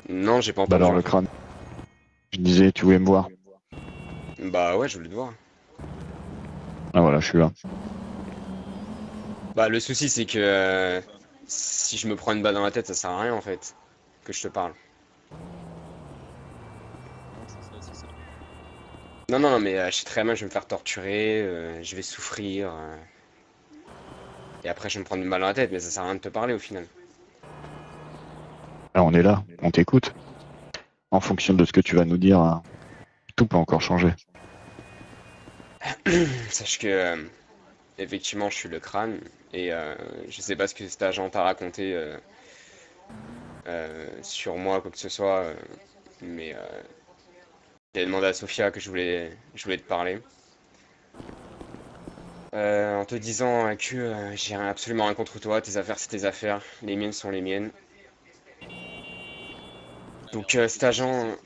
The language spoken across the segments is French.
Non, j'ai pas Bah entendu alors en le fait. crâne. Je disais, tu voulais me voir. Bah ouais, je voulais te voir. Ah voilà, je suis là. Bah le souci c'est que si je me prends une balle dans la tête, ça sert à rien en fait que je te parle. Non, non, non, mais je sais très bien, je vais me faire torturer, je vais souffrir, et après je vais me prendre une balle dans la tête, mais ça sert à rien de te parler au final. Là, on est là, on t'écoute. En fonction de ce que tu vas nous dire, hein, tout peut encore changer. Sache que effectivement je suis le crâne, et je sais pas ce que cet agent t'a raconté sur moi, quoi que ce soit, mais j'ai demandé à Sofia que je voulais te parler. En te disant que j'ai absolument rien contre toi, tes affaires c'est tes affaires, les miennes sont les miennes. Donc cet agent,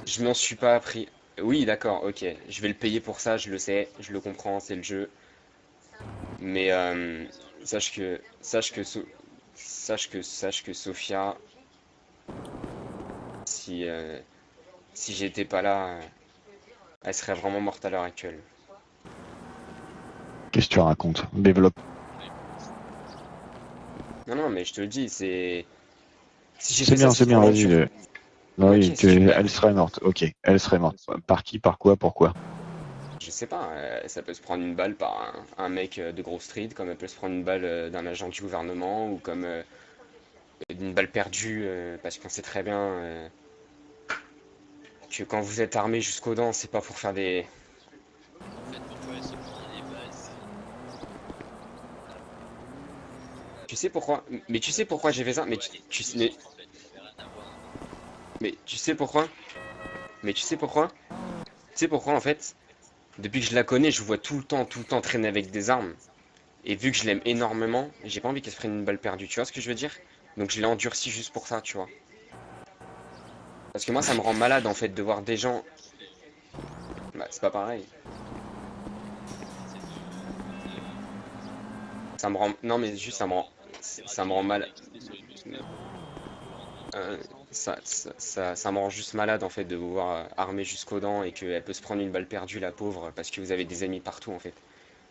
je m'en suis pas appris. Oui, d'accord, ok. Je vais le payer pour ça, je le sais, je le comprends, c'est le jeu. Mais sache que Sophia, si si j'étais pas là, elle serait vraiment morte à l'heure actuelle. Qu'est-ce que tu racontes? Développe. Non, non, mais je te le dis, c'est si j'ai fait ça, c'est C'est pour bien, vas-y. l'endurcir. Ok, Oui, si tu bah, elle serait morte. Ok, elle serait morte. Par qui, par quoi, pourquoi? je sais pas, ça peut se prendre une balle par un mec de Grove Street, comme elle peut se prendre une balle d'un agent du gouvernement, ou comme une balle perdue, parce qu'on sait très bien que quand vous êtes armé jusqu'aux dents, c'est pas pour faire des. Tu sais pourquoi? Mais tu sais pourquoi j'ai fait ça? Mais tu sais pourquoi? Mais tu sais pourquoi? Tu sais pourquoi en fait? Depuis que je la connais, je vois tout le temps traîner avec des armes. Et vu que je l'aime énormément, j'ai pas envie qu'elle se prenne une balle perdue. Tu vois ce que je veux dire? Donc je l'ai endurci juste pour ça, tu vois. Parce que moi, ça me rend malade en fait de voir des gens. Bah, c'est pas pareil. Ça me rend. Non, mais juste ça me rend mal. Euh, ça me rend juste malade en fait de vous voir armé jusqu'aux dents et qu'elle peut se prendre une balle perdue, la pauvre, parce que vous avez des ennemis partout en fait.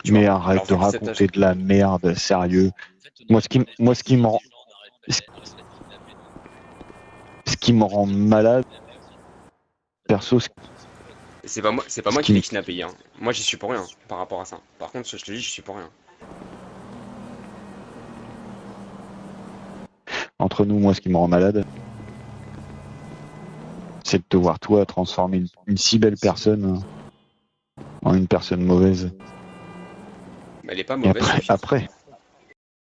Tu Mais vois? arrête Alors de vu que cet agent. raconter de la merde, sérieux. Moi, ce qui me rend malade, perso, C'est pas ce moi qui qui l'ai me, kidnappé, hein. Moi j'y suis pour rien par rapport à ça. Par contre, je te dis, je suis pour rien. entre nous, moi, ce qui me rend malade, c'est de te voir toi transformer une si belle personne en une personne mauvaise. Mais elle est pas Et mauvaise, après, Sophia. après,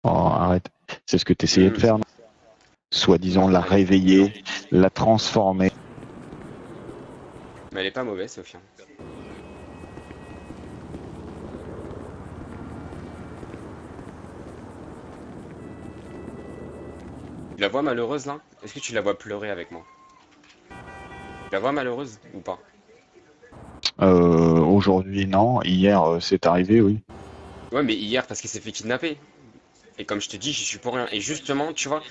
oh, arrête. C'est ce que tu essayais de Hmm. faire, non? Soi-disant Non, la non. réveiller, la transformer. Mais elle est pas mauvaise, Sophia. Tu la vois malheureuse là? Est-ce que tu la vois pleurer avec moi? Tu la vois malheureuse ou pas? Aujourd'hui, non. Hier, c'est arrivé, oui. Ouais, mais hier parce qu'elle s'est fait kidnapper. Et comme je te dis, j'y suis pour rien. Et justement, tu vois,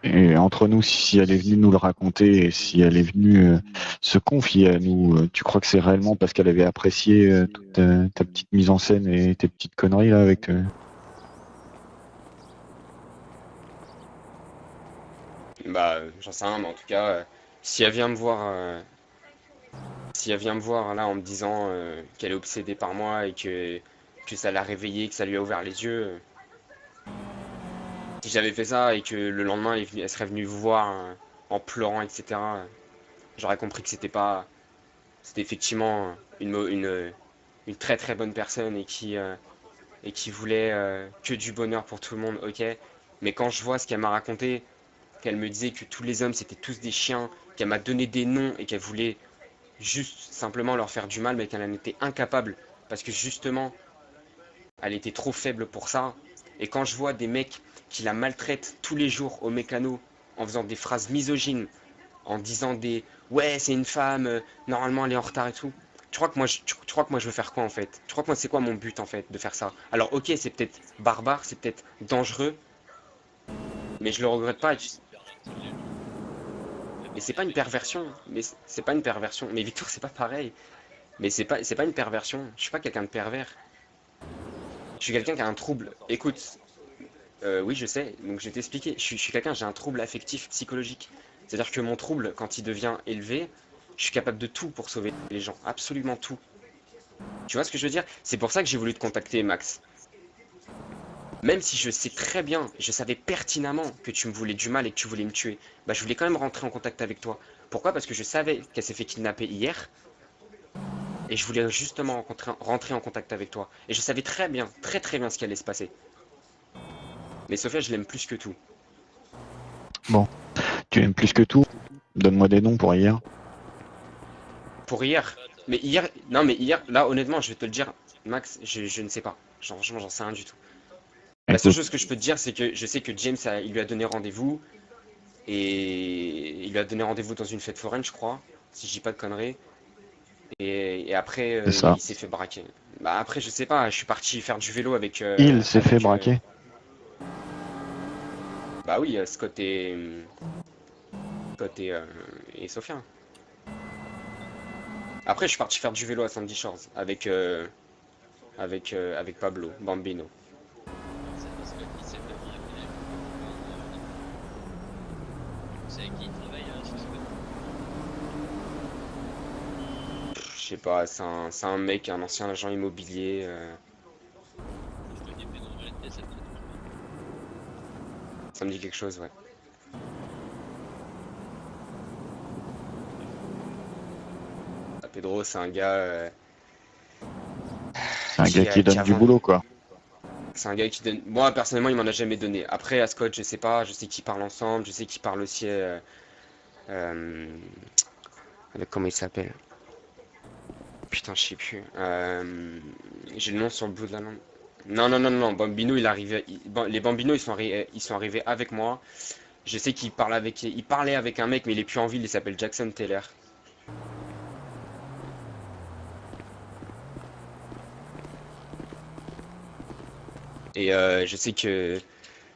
Et entre nous, si elle est venue nous le raconter et si elle est venue se confier à nous, tu crois que c'est réellement parce qu'elle avait apprécié toute ta petite mise en scène et tes petites conneries là avec bah, j'en sais rien, mais en tout cas, si elle vient me voir, si elle vient me voir là en me disant qu'elle est obsédée par moi et que ça l'a réveillée, que ça lui a ouvert les yeux, si j'avais fait ça et que le lendemain elle serait venue vous voir en pleurant, etc., j'aurais compris que c'était effectivement une très très bonne personne et qui voulait que du bonheur pour tout le monde, ok. Mais quand je vois ce qu'elle m'a raconté, qu'elle me disait que tous les hommes c'était tous des chiens, qu'elle m'a donné des noms et qu'elle voulait juste simplement leur faire du mal, mais qu'elle en était incapable parce que justement elle était trop faible pour ça. Et quand je vois des mecs qui la maltraitent tous les jours au mécano en faisant des phrases misogynes, en disant des ouais, c'est une femme, normalement elle est en retard et tout. Tu crois que moi je veux faire quoi en fait? Tu crois que moi c'est quoi mon but en fait de faire ça? Alors ok, c'est peut-être barbare, c'est peut-être dangereux, mais je le regrette pas. Mais c'est pas une perversion. Mais c'est pas une perversion. Mais Victor, c'est pas pareil. Mais c'est pas une perversion. Je suis pas quelqu'un de pervers. Je suis quelqu'un qui a un trouble. Écoute, oui, je sais. Donc je vais t'expliquer. Je suis quelqu'un, j'ai un trouble affectif psychologique. C'est-à-dire que mon trouble, quand il devient élevé, je suis capable de tout pour sauver les gens. Absolument tout. Tu vois ce que je veux dire? C'est pour ça que j'ai voulu te contacter, Max. Même si je sais très bien, je savais pertinemment que tu me voulais du mal et que tu voulais me tuer, bah je voulais quand même rentrer en contact avec toi. Pourquoi? Parce que je savais qu'elle s'est fait kidnapper hier et je voulais justement rentrer en contact avec toi. Et je savais très bien ce qui allait se passer. Mais Sophia, je l'aime plus que tout. Bon, tu aimes plus que tout. Donne-moi des noms pour hier. Pour hier, mais hier, non mais hier, là honnêtement, je vais te le dire, Max, je ne sais pas. Franchement, j'en sais rien du tout. La seule Écoute, chose que je peux te dire, c'est que je sais que James, il lui a donné rendez-vous. Et il lui a donné rendez-vous dans une fête foraine, je crois, si je dis pas de conneries. Et après, c'est ça. il s'est fait braquer. Bah après, je sais pas, je suis parti faire du vélo avec... Il s'est fait braquer. Bah oui, Scott et Sophia. Après, je suis parti faire du vélo à Sandy Shores avec Pablo, Bambino. C'est parce que qui s'est fait braquer. C'est avec qui il travaille sur ce côté. Je sais pas, c'est un mec, un ancien agent immobilier. Je connais Pedro, elle était cette tête. Ça me dit quelque chose, ouais. Ah, Pedro, c'est un gars... C'est un gars qui donne du boulot, quoi. C'est un gars qui donne. Moi, personnellement, il m'en a jamais donné. Après, à Scott, je sais pas. Je sais qu'ils parlent ensemble. Je sais qu'ils parlent aussi euh, avec comment il s'appelle. Putain, je sais plus. J'ai le nom sur le bout de la langue. Non. Bambino, il arrivait. Les Bambino, ils sont arrivés avec moi. Je sais il parlait avec un mec, mais il est plus en ville. Il s'appelle Jackson Taylor. Et je sais que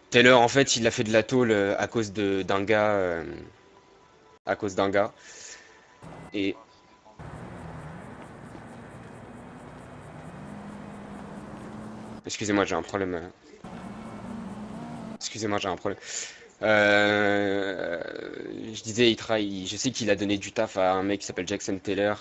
Taylor, en fait, il a fait de la tôle à cause d'un gars. À cause d'un gars. Et excusez-moi, j'ai un problème. Excusez-moi, j'ai un problème. Je disais, il travaille. Je sais qu'il a donné du taf à un mec qui s'appelle Jackson Taylor.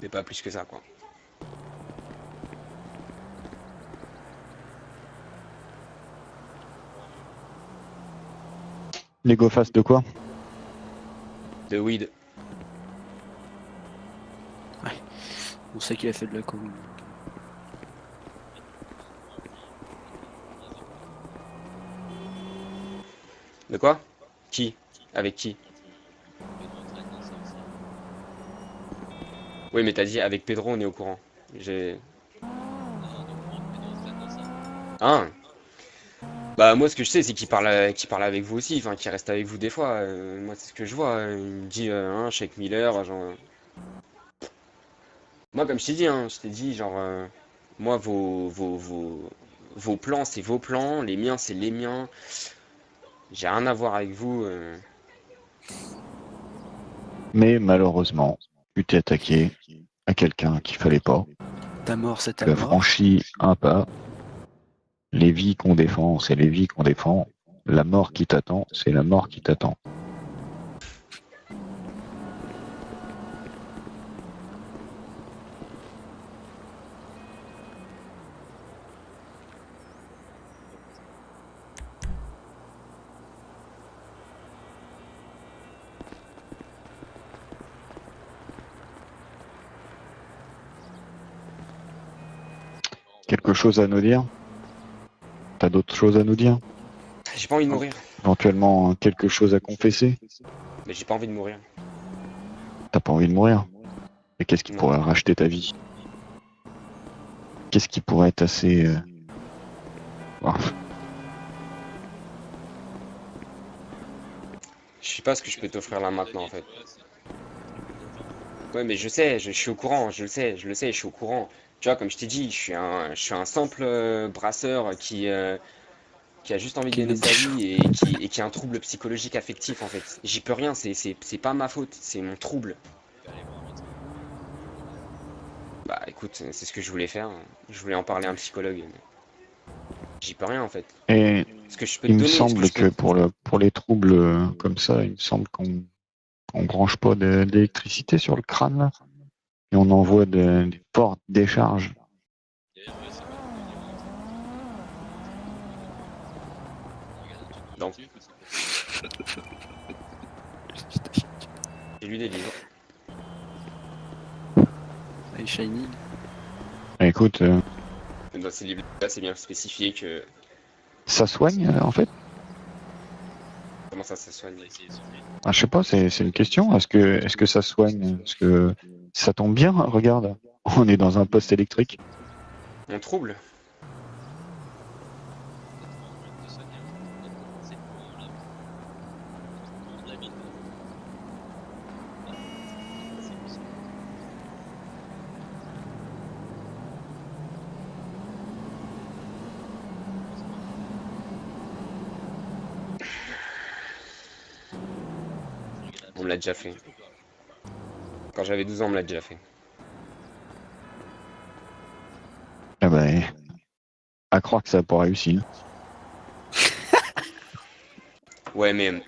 Mais pas plus que ça, quoi. Les go fast de quoi? De weed. On sait qu'il a fait de la com. De quoi? Qui? Avec qui? Pedro traîne dans ça aussi. Oui, mais t'as dit avec Pedro, on est au courant. J'ai. Non, donc Pedro traîne dans ça. Hein? Bah moi ce que je sais c'est qu'il parle avec vous aussi, enfin qu'il reste avec vous des fois. Moi c'est ce que je vois. Il me dit hein, Shake Miller, genre. Moi comme je t'ai dit, hein, je t'ai dit genre moi vos plans c'est vos plans, les miens c'est les miens. J'ai rien à voir avec vous. Mais malheureusement, tu t'es attaqué à quelqu'un qu'il fallait pas. Ta mort, c'est ta Tu as mort. franchi un pas. Les vies qu'on défend, c'est les vies qu'on défend. La mort qui t'attend, c'est la mort qui t'attend. Quelque chose à nous dire? T'as d'autres choses à nous dire? J'ai pas envie de mourir. Éventuellement quelque chose à confesser. Mais j'ai pas envie de mourir. T'as pas envie de mourir. Et qu'est-ce qui Non. pourrait racheter ta vie? Qu'est-ce qui pourrait être assez... ah, Je sais pas ce que je peux t'offrir là maintenant en fait. Ouais, mais je sais, je suis au courant, je le sais, je suis au courant. Tu vois, comme je t'ai dit, je suis un simple brasseur qui a juste envie de Qui est gagner notre sa bichon. vie et qui a un trouble psychologique affectif en fait. J'y peux rien, c'est pas ma faute, c'est mon trouble. Bah écoute, c'est ce que je voulais faire. Je voulais en parler à un psychologue. Mais j'y peux rien en fait. Et Ce que je peux te il me donner, ce que semble je peux. que pour les troubles comme ça, il me semble qu'on branche pas d'électricité sur le crâne là. Et on envoie des portes décharge. D'ailleurs, ouais, c'est pas le Donc, regarde, j'ai lu des livres. Et Shiny. Écoute, Dans ces livres-là, c'est bien spécifié que. ça soigne en fait? Comment ça soigne? Ah, je sais pas, c'est une question. Est-ce que ça soigne? Est-ce que ça tombe bien? Regarde, on est dans un poste électrique. Mon trouble? On me l'a déjà fait. Quand j'avais 12 ans, on me l'a déjà fait. Ah bah, à croire que ça n'a pas réussi. Ouais, mais.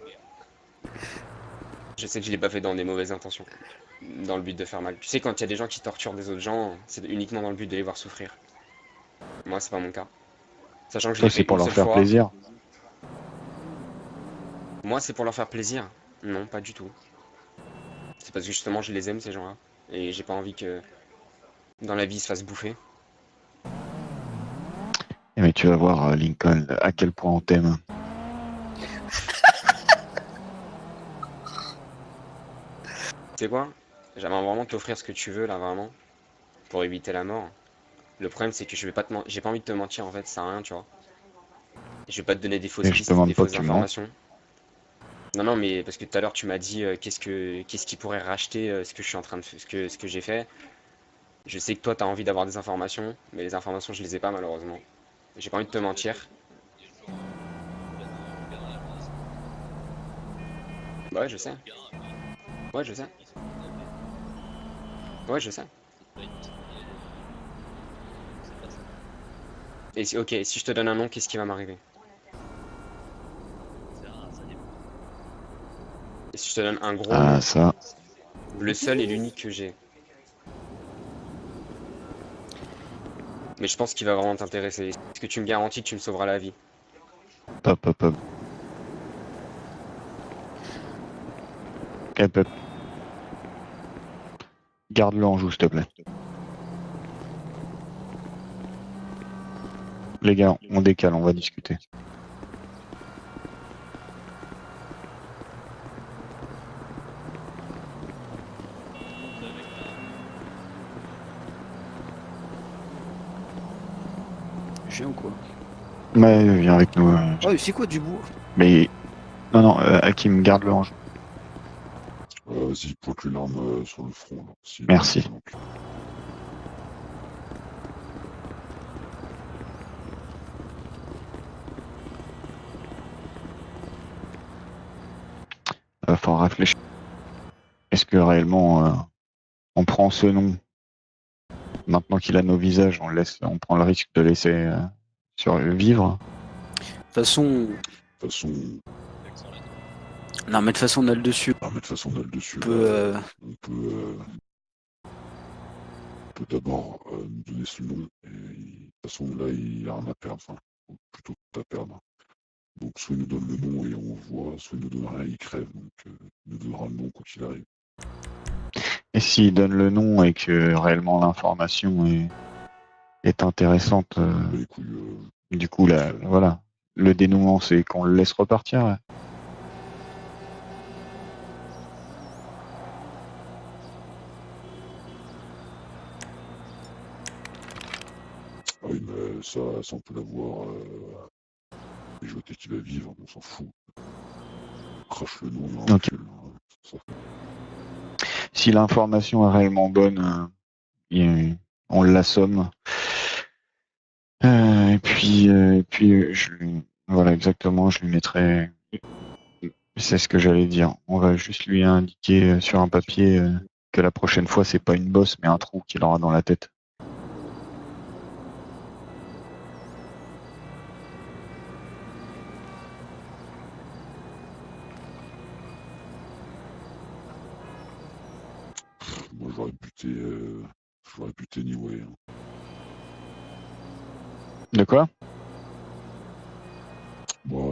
Je sais que je l'ai pas fait dans des mauvaises intentions. Dans le but de faire mal. Tu sais, quand il y a des gens qui torturent des autres gens, c'est uniquement dans le but de les voir souffrir. Moi, c'est pas mon cas. Sachant que je Toi, l'ai c'est fait pour une leur seule faire fois. plaisir. Moi, c'est pour leur faire plaisir. Non, pas du tout. C'est parce que justement, je les aime, ces gens-là. Et j'ai pas envie que dans la vie, ils se fassent bouffer. Mais tu vas voir, Lincoln, à quel point on t'aime. Tu sais quoi? J'aimerais vraiment t'offrir ce que tu veux, là, vraiment. Pour éviter la mort. Le problème, c'est que je vais pas j'ai pas envie de te mentir, en fait, ça sert à rien, tu vois. Je vais pas te donner des fausses Et je te pistes, demande des pas que fausses tu mentes. informations. Non, non, mais parce que tout à l'heure, tu m'as dit qu'est-ce qui pourrait racheter ce que je suis en train de ce que j'ai fait. Je sais que toi, t'as envie d'avoir des informations, mais les informations, je les ai pas, malheureusement. J'ai pas envie de te mentir. Ouais, je sais. Ouais, je sais. Ouais, je sais. Et ok, si je te donne un nom, qu'est-ce qui va m'arriver? Et si je te donne un gros Ah, nom, ça. le seul et l'unique que j'ai. Mais je pense qu'il va vraiment t'intéresser. Est-ce que tu me garantis que tu me sauveras la vie? Hop, hop, hop. Hop, hop. Garde-le en joue, s'il te plaît. Les gars, on décale, on va discuter. Je viens ou quoi? Mais viens avec nous. Oh, c'est quoi du bois? Mais non, non, Hakim, garde-le en joue. Vas-y, pointe une arme sur le front. Là. Merci. Faut réfléchir. Est-ce que réellement on prend ce nom maintenant qu'il a nos visages, on prend le risque de laisser survivre? De toute façon. De toute façon. Non, mais de toute façon, on a le dessus. Ah, mais de toute façon, on a le dessus. On peut. On peut d'abord nous donner ce nom. Et de toute façon, là, il a rien à perdre. Enfin, plutôt tout à perdre. Donc, soit il nous donne le nom et on voit, soit il nous donne rien, il crève. Donc, il nous donnera le nom quand il arrive. Et s'il donne le nom et que réellement l'information est intéressante, Les couilles, du coup, là, voilà. le dénouement, c'est qu'on le laisse repartir. Ouais. Ah oui, mais ça on peut l'avoir. Mijoter qui va vivre, on s'en fout. Crache le nom, on Ok. recule. Ça. Si l'information est réellement bonne, on l'assomme. Voilà, exactement, je lui mettrai. C'est ce que j'allais dire. On va juste lui indiquer sur un papier que la prochaine fois, c'est pas une bosse, mais un trou qu'il aura dans la tête. Moi, j'aurais buté anyway. Hein. De quoi? Moi,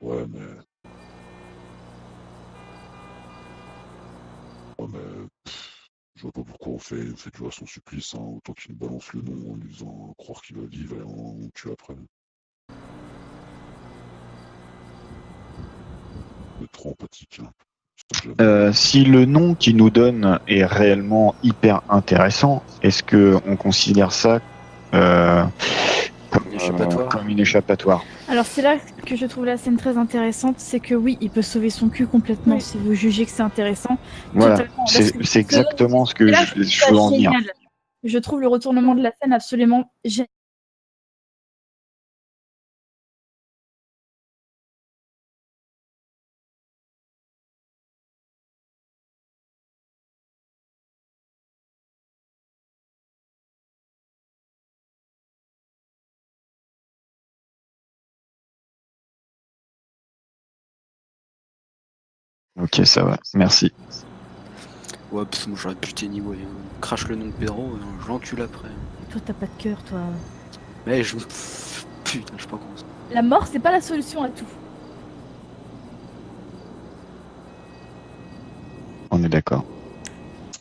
ouais, mais. Ouais, mais. Je vois pas pourquoi on fait durer son supplice. Hein. Autant qu'il nous balance le nom en lui faisant croire qu'il va vivre et on tue après. On est trop empathique. Hein. Si le nom qu'il nous donne est réellement hyper intéressant, est-ce que on considère ça Échappatoire. comme une échappatoire? Alors c'est là que je trouve la scène très intéressante, c'est que oui, il peut sauver son cul complètement si vous jugez que c'est intéressant. Voilà, Totalement. Parce que c'est exactement ce que là, je veux en venir. génial. Je trouve le retournement de la scène absolument génial. Ok, ça va, merci. Ouais, parce que moi j'aurais buté anyway. Hein. Crache le nom de Pedro, je l'encule après. Toi, t'as pas de cœur, toi. Mais je. Putain, je sais pas comment ça. La mort, c'est pas la solution à tout. On est d'accord.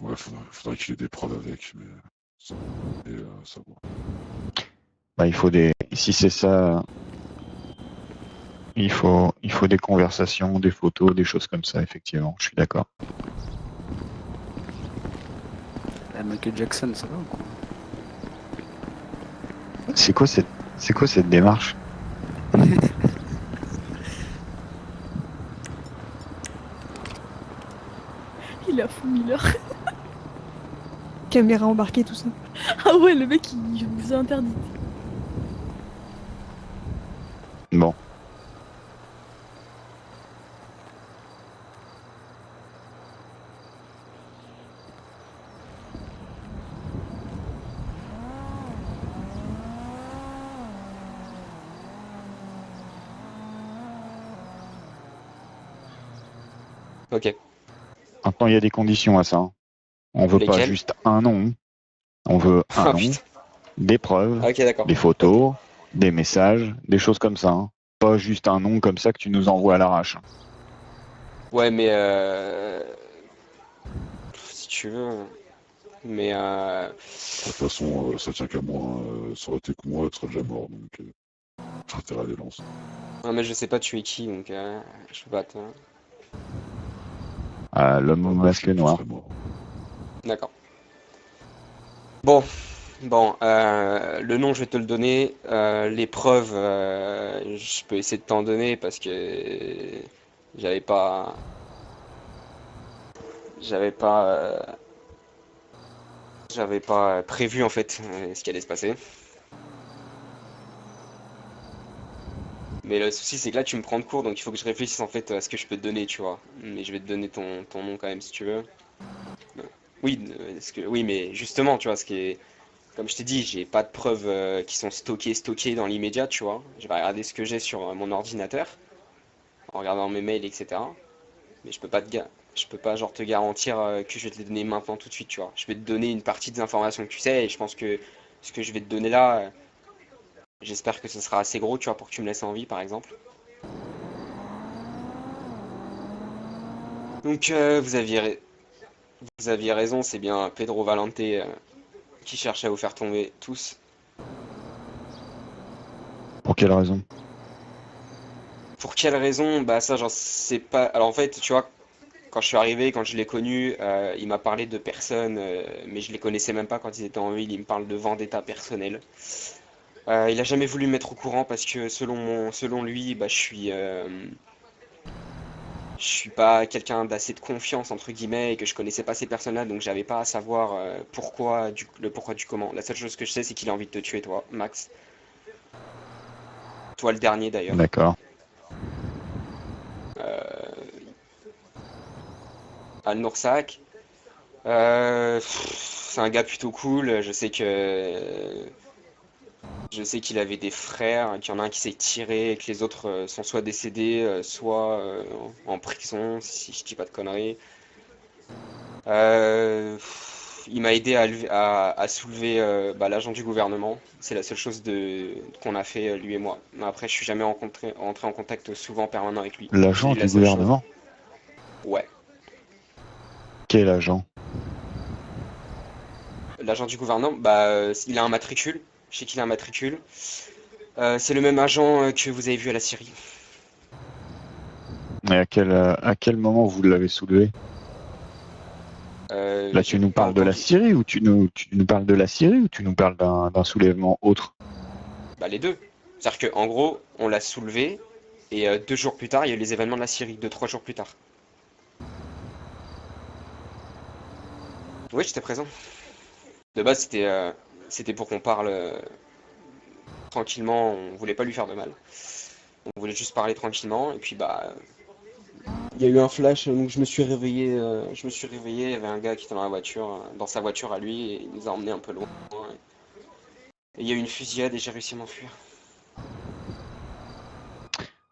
Ouais, faudrait qu'il ait des preuves avec, mais. Ça, ça va. Bah, il faut si c'est ça, il faut des conversations, des photos, des choses comme ça, effectivement. Je suis d'accord. Michael Jackson, ça va ou quoi? C'est quoi cette démarche? Il a fou Miller. Caméra embarquée, tout ça. Ah ouais, le mec, il vous a interdit. Bon. Ok. Maintenant, il y a des conditions à ça. Hein. On veut pas Lesquelles? juste un nom. On veut un Ah nom, putain. des preuves, Ok, d'accord. des photos, des messages, des choses comme ça. Hein. Pas juste un nom comme ça que tu nous envoies à l'arrache. Ouais, mais si tu veux. Mais De toute façon, ça tient qu'à moi. Hein. Ça aurait été que moi, elle serait déjà mort. Donc, j'ai intérêt à les lancer. non, mais je sais pas tu es qui, donc je peux pas te. L'homme au masque noir. D'accord. Bon, le nom je vais te le donner. Les preuves, je peux essayer de t'en donner parce que j'avais pas, j'avais pas, j'avais pas prévu en fait ce qui allait se passer. Mais le souci c'est que là tu me prends de court, donc il faut que je réfléchisse en fait à ce que je peux te donner, tu vois. Mais je vais te donner ton nom quand même si tu veux. Oui, oui, mais justement, tu vois, ce qui est, comme je t'ai dit, j'ai pas de preuves qui sont stockées dans l'immédiat, tu vois. Je vais regarder ce que j'ai sur mon ordinateur, en regardant mes mails, etc. Mais je peux pas genre te garantir que je vais te les donner maintenant tout de suite, tu vois. Je vais te donner une partie des informations que tu sais, et je pense que ce que je vais te donner là, j'espère que ce sera assez gros, tu vois, pour que tu me laisses en vie, par exemple. Donc vous aviez raison, c'est bien Pedro Valente qui cherche à vous faire tomber tous. Pour quelle raison? Pour quelle raison? Bah ça j'en sais pas. Alors en fait, tu vois, quand je suis arrivé, quand je l'ai connu, il m'a parlé de personnes, mais je les connaissais même pas quand ils étaient en ville. Il me parle de vendetta personnelle. Il a jamais voulu me mettre au courant parce que selon lui, bah je suis pas quelqu'un d'assez de confiance entre guillemets et que je connaissais pas ces personnes-là, donc j'avais pas à savoir le pourquoi du comment. La seule chose que je sais, c'est qu'il a envie de te tuer, toi, Max. Toi, le dernier d'ailleurs. D'accord. Al-Noursak. C'est un gars plutôt cool. Je sais qu'il avait des frères, qu'il y en a un qui s'est tiré et que les autres sont soit décédés, soit en prison, si je dis pas de conneries. Il m'a aidé à soulever bah, l'agent du gouvernement. C'est la seule chose qu'on a fait, lui et moi. Mais après, je suis jamais rentré en contact souvent permanent avec lui. L'agent C'est du la seule chose. gouvernement? Ouais. Quel agent? L'agent du gouvernement, bah, il a un matricule. Je sais qu'il a un matricule. C'est le même agent que vous avez vu à la Syrie. Et à quel moment vous l'avez soulevé? Là, tu J'ai nous pas parles de la entendu. Syrie ou tu nous parles de la Syrie ou tu nous parles d'un soulèvement autre? Bah, les deux. C'est-à-dire qu'en gros, on l'a soulevé et 2 jours plus tard, il y a eu les événements de la Syrie. 2, 3 jours plus tard. Oui, j'étais présent. De base, c'était pour qu'on parle tranquillement. On voulait pas lui faire de mal. On voulait juste parler tranquillement. Et puis, bah, il y a eu un flash, donc je me suis réveillé. Il y avait un gars qui était dans la voiture, dans sa voiture à lui, et il nous a emmenés un peu loin. Et il y a eu une fusillade et j'ai réussi à m'enfuir.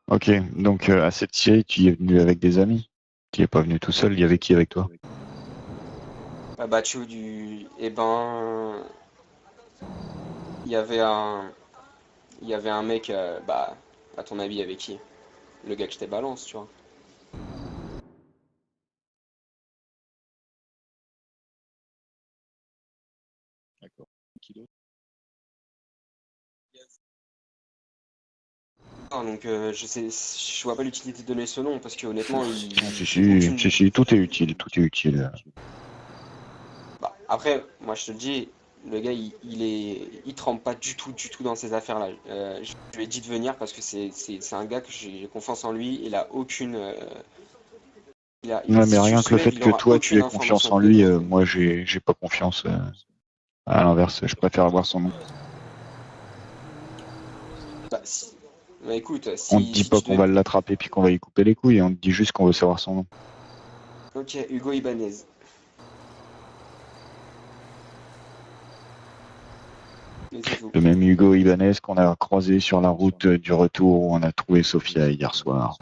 Ok, donc à cette Syrie, tu y es venu avec des amis. Tu n'y es pas venu tout seul, il y avait qui avec toi? Battu du. Eh ben. Il y avait un. Il y avait un mec, bah, à ton avis, avec qui? Le gars que je t'ai balance, tu vois. D'accord. Qui d'autre? Ah, donc, je vois pas l'utilité de donner ce nom parce que honnêtement, Non, aucune. tout est utile, tout est utile. Bah, après, moi je te le dis, le gars il trempe pas du tout dans ces affaires-là. Je lui ai dit de venir parce que c'est un gars que j'ai confiance en lui. Il a aucune. Ouais, Si mais tu le rien que le soulèves, fait il que aura toi tu aucune aies confiance information en de lui, toi. moi j'ai pas confiance. À l'inverse, je préfère avoir son nom. Bah, bah, écoute, On te dit si pas tu qu'on devais. va l'attraper puis qu'on va y couper les couilles, on te dit juste qu'on veut savoir son nom. Ok, Hugo Ibanez. Mais c'est tout. Le même Hugo Ibanez qu'on a croisé sur la route du retour où on a trouvé Sofia hier soir.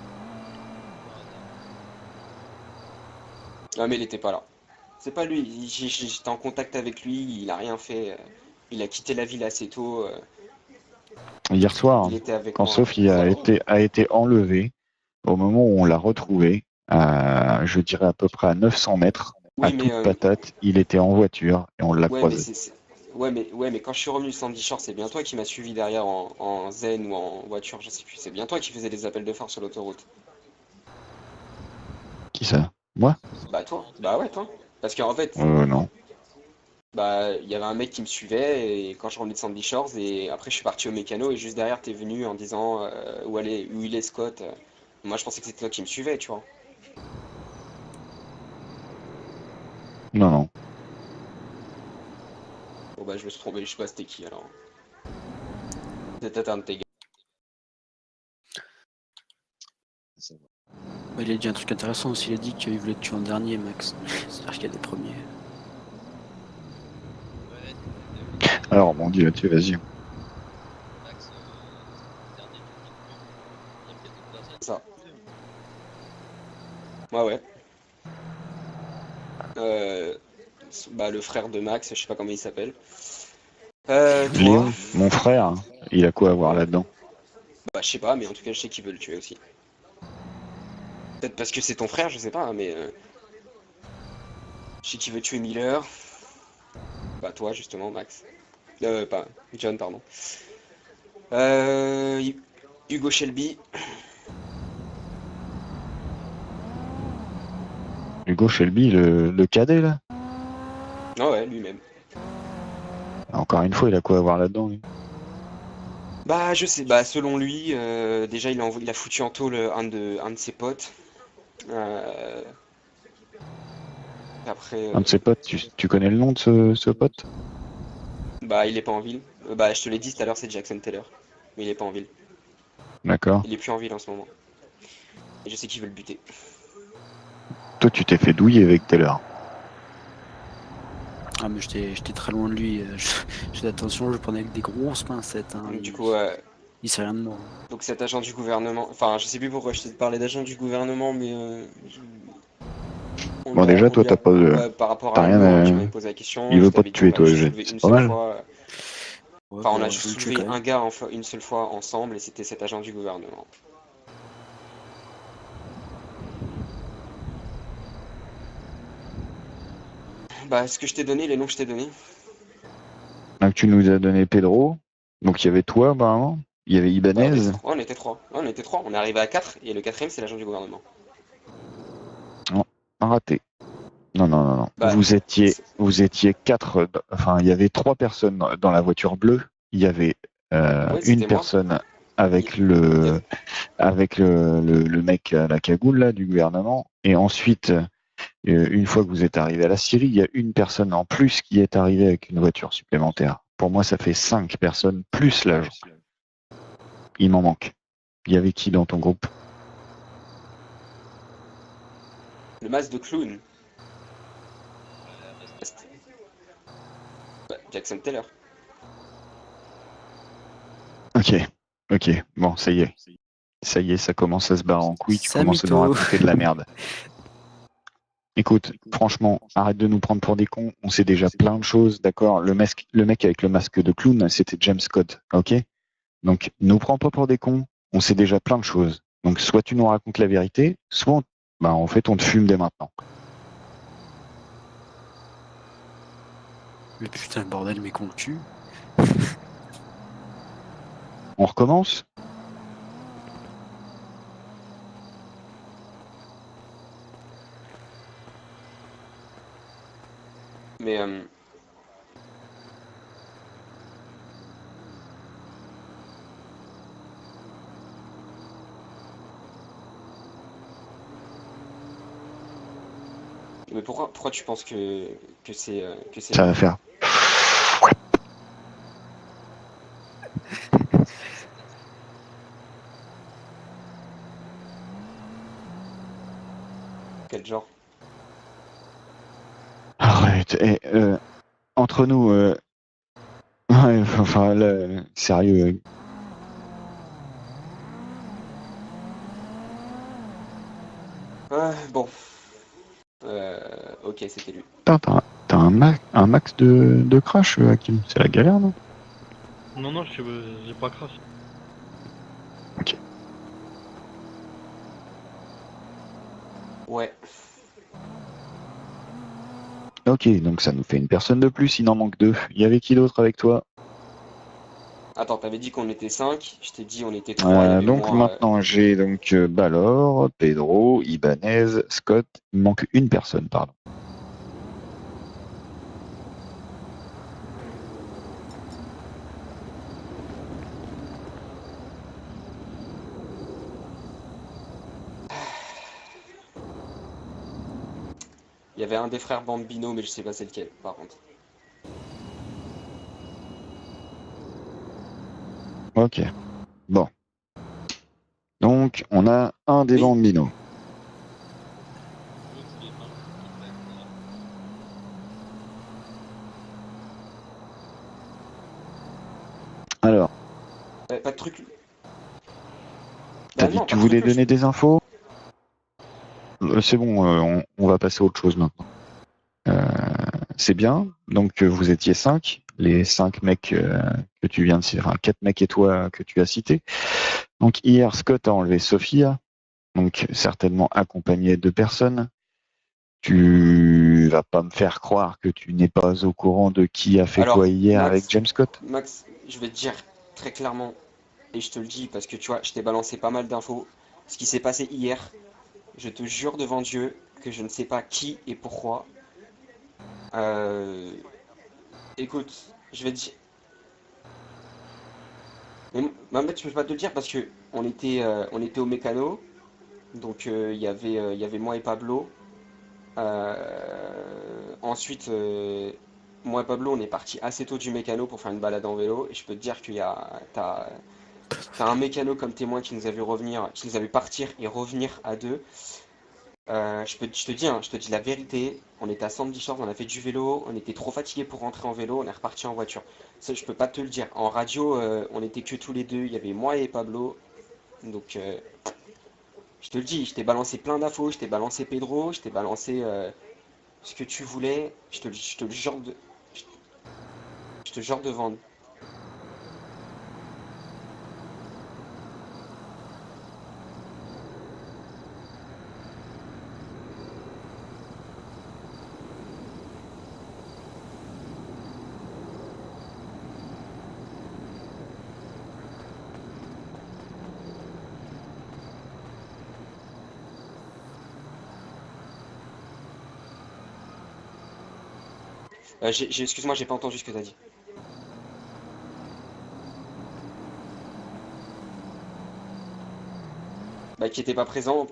Ah, mais il était pas là. C'est pas lui. J'étais en contact avec lui. Il a rien fait. Il a quitté la ville assez tôt. Hier soir, Il était avec quand moi. Sofia a été enlevée, au moment où on l'a retrouvée, je dirais à peu près à 900 mètres, à Oui, mais toute patate, il était en voiture et on l'a ouais, mais croisé. ouais, mais quand je suis revenu de Sandy Shore, c'est bien toi qui m'as suivi derrière en zen ou en voiture, je sais plus. C'est bien toi qui faisais les appels de phare sur l'autoroute. Qui ça? Moi? Bah toi. Bah ouais, toi. Parce qu'en fait, Non. bah il y avait un mec qui me suivait et quand je revenais de Sandy Shores et après je suis parti au mécano et juste derrière t'es venu en disant où il est Scott. Moi je pensais que c'était toi qui me suivais, tu vois. Non, non. Bon bah je me suis trompé, je sais pas c'était qui alors. C'était un de tes gars. Ça va. Bah, il a dit un truc intéressant aussi, il a dit qu'il voulait te tuer en dernier, Max. C'est-à-dire qu'il y a des premiers. Ouais, Alors, bon, dis là-dessus, vas-y. Max, dernier du film. Il y a peut-être d'autres personnes. Ça. Ouais ouais. Euh, Bah le frère de Max, je sais pas comment il s'appelle. Toi, Léon, mon frère, hein, il a quoi à voir ouais. là-dedans? Bah je sais pas, mais en tout cas je sais qu'il veut le tuer aussi. Peut-être parce que c'est ton frère, je sais pas, mais je sais qu'il veut tuer Miller. Bah toi justement, Max. Pas John, pardon. Hugo Shelby. Hugo Shelby, le cadet, là. Ah ouais, lui-même. Encore une fois, il a quoi à voir là-dedans, lui? Bah, je sais, bah, selon lui, déjà, il a foutu en tôle un de ses potes. Euh, Après, Un de ses potes, tu connais le nom de ce pote? bah, il est pas en ville. Bah, je te l'ai dit tout à l'heure, c'est Jackson Taylor. Mais il est pas en ville. D'accord. Il est plus en ville en ce moment. Et je sais qu'il veut le buter. Toi, tu t'es fait douiller avec Taylor. Ah, mais j'étais très loin de lui. Je faisais attention, je prenais avec des grosses pincettes. Hein. Donc, du coup, Il sait rien de moi. donc cet agent du gouvernement. Enfin, je sais plus pourquoi je t'ai parlé d'agent du gouvernement, mais. Bon, déjà, toi, t'as pas de... Ouais, par rapport t'as à rien nous, hein, à- tu m'avais posé la question. Il Je veut pas t'avais te dit, on tuer, l'a toi, juste Eugène. soulevé C'est une pas seule mal. fois. Ouais, Enfin, on bah, a je juste vais le tuer soulevé quand un même. gars une seule fois ensemble, et c'était cet agent du gouvernement. Bah, ce que je t'ai donné, les noms que je t'ai donnés. Donc, tu nous as donné Pedro. Donc, il y avait toi, apparemment. Il y avait Ouais, Ibanez. on était trois. Ouais, on était trois. On est arrivé à 4, et le quatrième, c'est l'agent du gouvernement. Raté. Non, non, non, non. Bah, Vous étiez 4. Enfin, il y avait 3 personnes dans la voiture bleue. Il y avait ouais, une c'était moi. personne avec le mec à la cagoule là, du gouvernement. Et ensuite, une fois que vous êtes arrivé à la Syrie, il y a une personne en plus qui est arrivée avec une voiture supplémentaire. Pour moi, ça fait 5 personnes plus l'agent. Il m'en manque. Il y avait qui dans ton groupe? Le masque de clown. Bah, Jackson Taylor. Ok, ok. Bon, ça y est. Ça y est, ça commence à se barrer en couille. Tu Ça commences à nous mytho. raconter de la merde. Écoute, franchement, arrête de nous prendre pour des cons. On sait déjà plein de choses, d'accord? Le mec avec le masque de clown, c'était James Scott, ok? Donc, nous prends pas pour des cons. On sait déjà plein de choses. Donc, soit tu nous racontes la vérité, soit en fait, on te fume dès maintenant. Mais putain, bordel, mais qu'on le tue. On recommence? Mais mais pourquoi tu penses que c'est Ça va faire. quel genre? Arrête. Entre nous, ouais, enfin, là, sérieux. Bon. Ok, c'était lui. Putain, t'as un max de crash, Hakim. C'est la galère, non? Non, non, j'ai pas crash. Ouais. Ok, donc ça nous fait une personne de plus, il en manque 2. Il y avait qui d'autre avec toi? Attends, t'avais dit qu'on était 5, je t'ai dit on était 3, il y avait Donc moi. maintenant j'ai donc Balor, Pedro, Ibanez, Scott. Il manque une personne, pardon. Il y avait un des frères Bambino, mais je sais pas c'est lequel, par contre. Ok. Bon. Donc on a un des Oui. Bambino. Alors, Pas de truc. t'as Bah dit non, que tu pas de voulais truc, donner des infos? C'est bon, on va passer à autre chose maintenant. C'est bien. Donc vous étiez 5, les 5 mecs que tu viens de citer, enfin 4 mecs et toi que tu as cités. Donc hier, Scott a enlevé Sophia, donc certainement accompagné de personnes. Tu vas pas me faire croire que tu n'es pas au courant de qui a fait Alors, quoi hier Max, avec James Scott? Max, je vais te dire très clairement, et je te le dis parce que tu vois, je t'ai balancé pas mal d'infos. Ce qui s'est passé hier, je te jure devant Dieu que je ne sais pas qui et pourquoi. Euh, Écoute, je vais te dire. Mais en fait, je peux pas te le dire parce que on était au mécano. Donc il y avait moi et Pablo. Ensuite, moi et Pablo, on est parti assez tôt du mécano pour faire une balade en vélo. Et je peux te dire t'as un mécano comme témoin qui nous a vu revenir, qui nous a vu partir et revenir à deux. Je te dis, hein, je te dis la vérité. On était à Sandy Shores, on a fait du vélo, on était trop fatigués pour rentrer en vélo, on est reparti en voiture. Ça, je peux pas te le dire. En radio, on était que tous les deux. Il y avait moi et Pablo. Donc, je te le dis, je t'ai balancé plein d'infos, je t'ai balancé Pedro, je t'ai balancé ce que tu voulais. Je te le jure je te jure devant. Excuse-moi, j'ai pas entendu ce que t'as dit. Bah, qui était pas présent.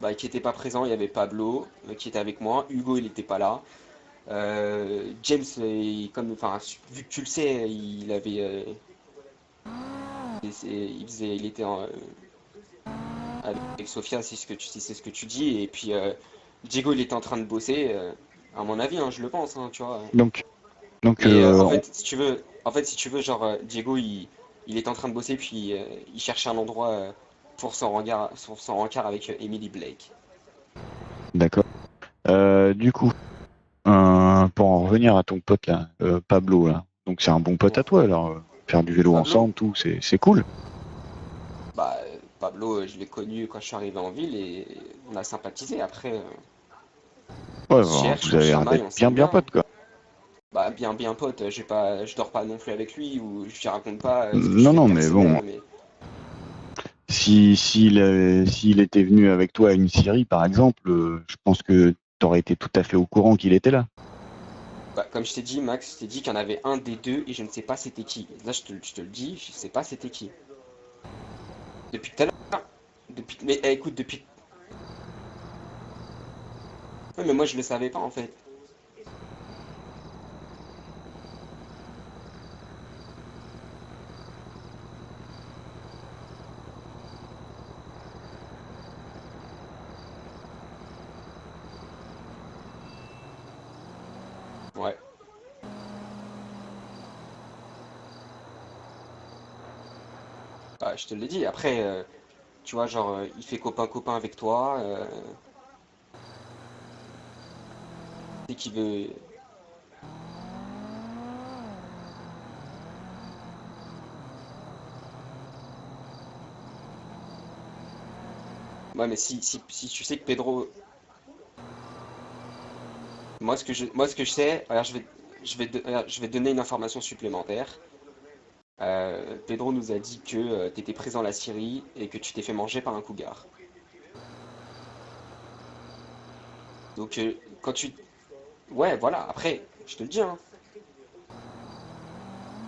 Bah, qui était pas présent, il y avait Pablo, qui était avec moi. Hugo, il était pas là. James, enfin, vu que tu le sais, il avait, il était avec Sofia, si c'est ce que tu dis. Et puis Diego, il était en train de bosser, à mon avis, hein, je le pense, hein, tu vois. Donc, donc Et euh, en on- fait, si tu veux, genre Diego, il était en train de bosser, puis il cherchait un endroit pour son rencard avec Emily Blake. d'accord. Du coup, pour en revenir à ton pote là, Pablo là. Donc c'est un bon pote Bon, à toi alors. Faire du vélo Pablo, ensemble, tout, c'est cool. bah Pablo, je l'ai connu quand je suis arrivé en ville et on a sympathisé. Après, Ouais, on se bah, cherche, vous on se avez l'air chamaille, d'être on bien s'aime bien bien. potes quoi. Bah bien pote, je dors pas non plus avec lui ou je lui raconte pas ce que je Non, fais de non, mais bon, personnel, mais s'il était venu avec toi à une Syrie par exemple, je pense que t'aurais été tout à fait au courant qu'il était là. bah, comme je t'ai dit, Max, je t'ai dit qu'il y en avait un des deux et je ne sais pas c'était qui. Là, je te le dis, je sais pas c'était qui. Depuis tout à l'heure, mais écoute, depuis. Ouais, mais moi je le savais pas en fait. Ouais. Bah, je te l'ai dit. Après, tu vois, genre, il fait copain-copain avec toi. Dès qu'il veut. Ouais, mais si tu sais que Pedro. Moi, ce que je sais, alors je vais te donner une information supplémentaire. Pedro nous a dit que tu étais présent à la Syrie et que tu t'es fait manger par un cougar. Donc, quand tu. Ouais, voilà, après, je te le dis, hein.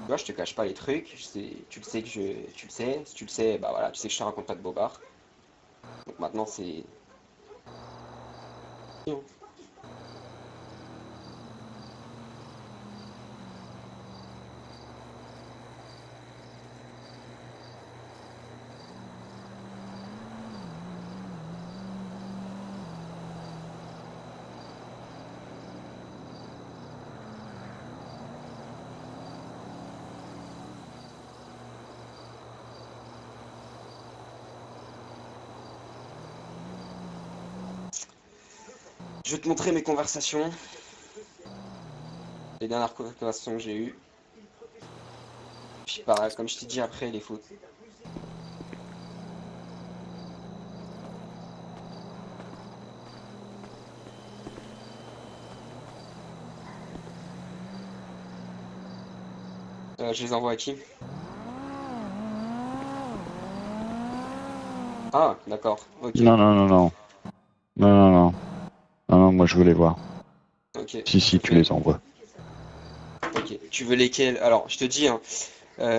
Tu vois, je te cache pas les trucs. Tu le sais tu le sais. Si tu le sais, bah voilà, tu sais que je te raconte pas de bobard. Donc maintenant, c'est. Je vais te montrer mes conversations, les dernières conversations que j'ai eues. Puis pareil, comme je t'ai dit après, les fautes. Je les envoie à qui? Ah, d'accord. Ok. Non, non, non, non. Non, non, non. Non, non, moi je veux les voir. Ok. Si, tu les envoies. Ok. Tu veux lesquels? Alors, je te dis, hein,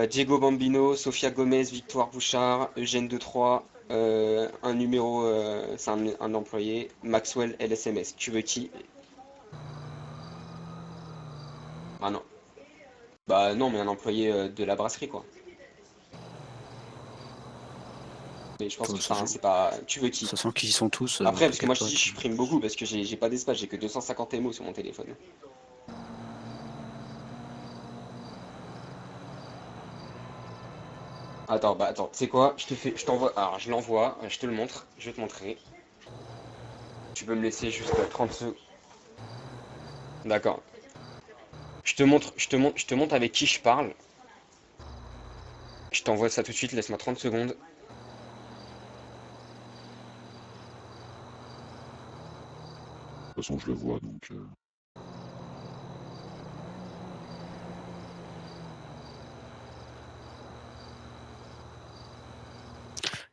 Diego Bambino, Sofia Gomez, Victoire Bouchard, Eugène 2-3, un numéro, c'est un employé, Maxwell LSMS. Tu veux qui? Ah non. Bah non, mais un employé de la brasserie, quoi. Mais je pense que Sachant, c'est pas. Tu veux qui? sachant qu'ils y sont tous, Après, parce que moi je te t'inquiète dis, pas. je supprime beaucoup parce que j'ai pas d'espace, j'ai que 250 MO sur mon téléphone. Attends, bah attends, tu sais quoi? Je t'envoie. Alors, je l'envoie, je te le montre, je vais te montrer. Tu peux me laisser juste 30 secondes. D'accord. Je te montre avec qui je parle. Je t'envoie ça tout de suite, laisse-moi 30 secondes. De toute façon, je le vois, donc...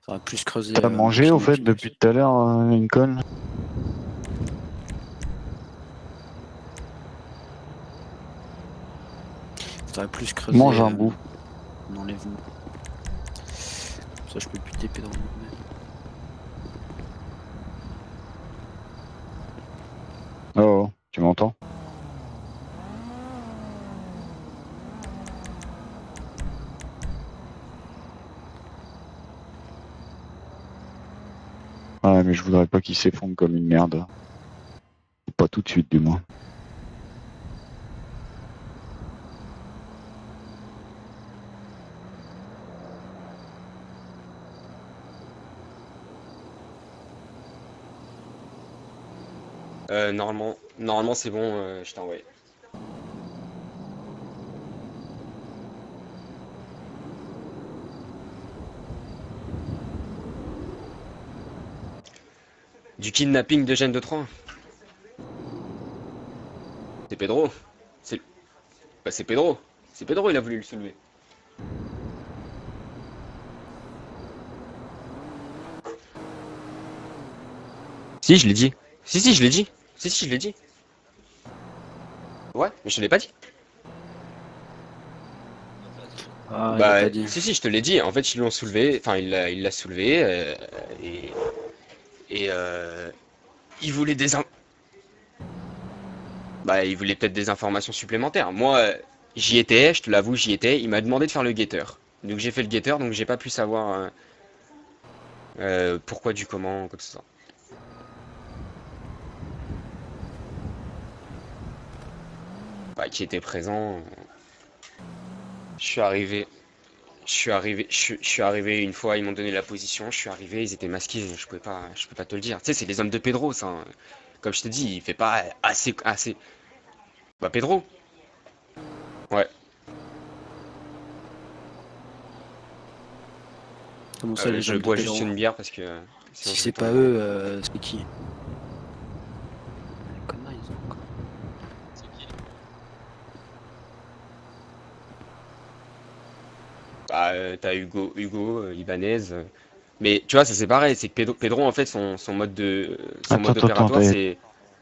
Faudra plus creuser. T'as mangé au fait depuis tout à l'heure, Lincoln? Faudra plus creuser. Mange un bout. L'enlèvement. Ça, je peux buter Pedro. Oh, tu m'entends? Ouais, mais je voudrais pas qu'il s'effondre comme une merde. Pas tout de suite, du moins. Normalement c'est bon, je t'ai envoyé. Du kidnapping de Gênes de Troyes. C'est Pedro. C'est bah, c'est Pedro. C'est Pedro, il a voulu le soulever. Si, je l'ai dit. Si, je l'ai dit. Si, je l'ai dit. Ouais, mais je te l'ai pas dit. Ah, il a Bah, pas dit. si, je te l'ai dit. En fait, ils l'ont soulevé. Enfin, il l'a soulevé. Et il voulait bah, il voulait peut-être des informations supplémentaires. Moi, j'y étais, je te l'avoue, j'y étais. Il m'a demandé de faire le guetteur. Donc j'ai fait le guetteur, donc j'ai pas pu savoir pourquoi du comment, quoi que ce soit. Bah, qui était présent. Je suis arrivé. Je suis arrivé une fois, ils m'ont donné la position, je suis arrivé, ils étaient masqués, je peux pas te le dire. Tu sais, c'est les hommes de Pedro, ça, hein. Comme je te dis, il fait pas assez. Bah, Pedro? Ouais. Comment ça, les Je hommes de bois Pedro? juste une bière parce que. Si sinon je c'est vais pas tomber. eux, c'est qui? Les connards, ils ont encore. C'est qui? Bah, t'as Hugo, Ibanez. Mais tu vois, ça c'est pareil, c'est que Pedro en fait, son mode Attends, opératoire, c'est.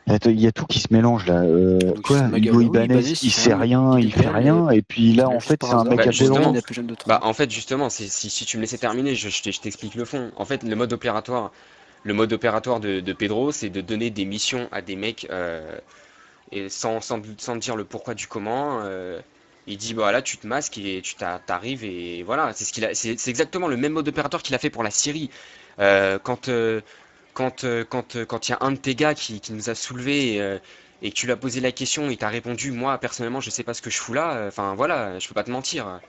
il y a tout qui se mélange là. Donc, Quoi? Magawa, Hugo oui, Ibanez, Ibanez, il sait rien, il il fait est rien, et puis là, là en juste fait, par c'est un hasard, mec Bah, à justement. Pedro. plus jeune de 3 Bah, ans. en fait, justement, si tu me laissais terminer, je t'explique le fond. En fait, le mode opératoire de Pedro, c'est de donner des missions à des mecs et sans dire le pourquoi du comment. Il dit, bah là, tu te masques et t'arrives et voilà. C'est exactement le même mode opératoire qu'il a fait pour la Syrie. Quand il y a un de tes gars qui nous a soulevés et que tu lui as posé la question, il t'a répondu, moi, personnellement, je sais pas ce que je fous là. Enfin, voilà, je peux pas te mentir.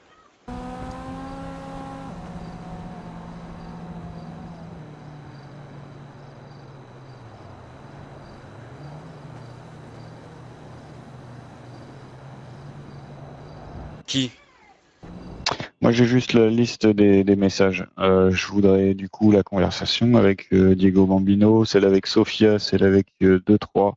Qui? Moi, j'ai juste la liste des messages. Je voudrais du coup la conversation avec Diego Bambino, celle avec Sofia, celle avec 2-3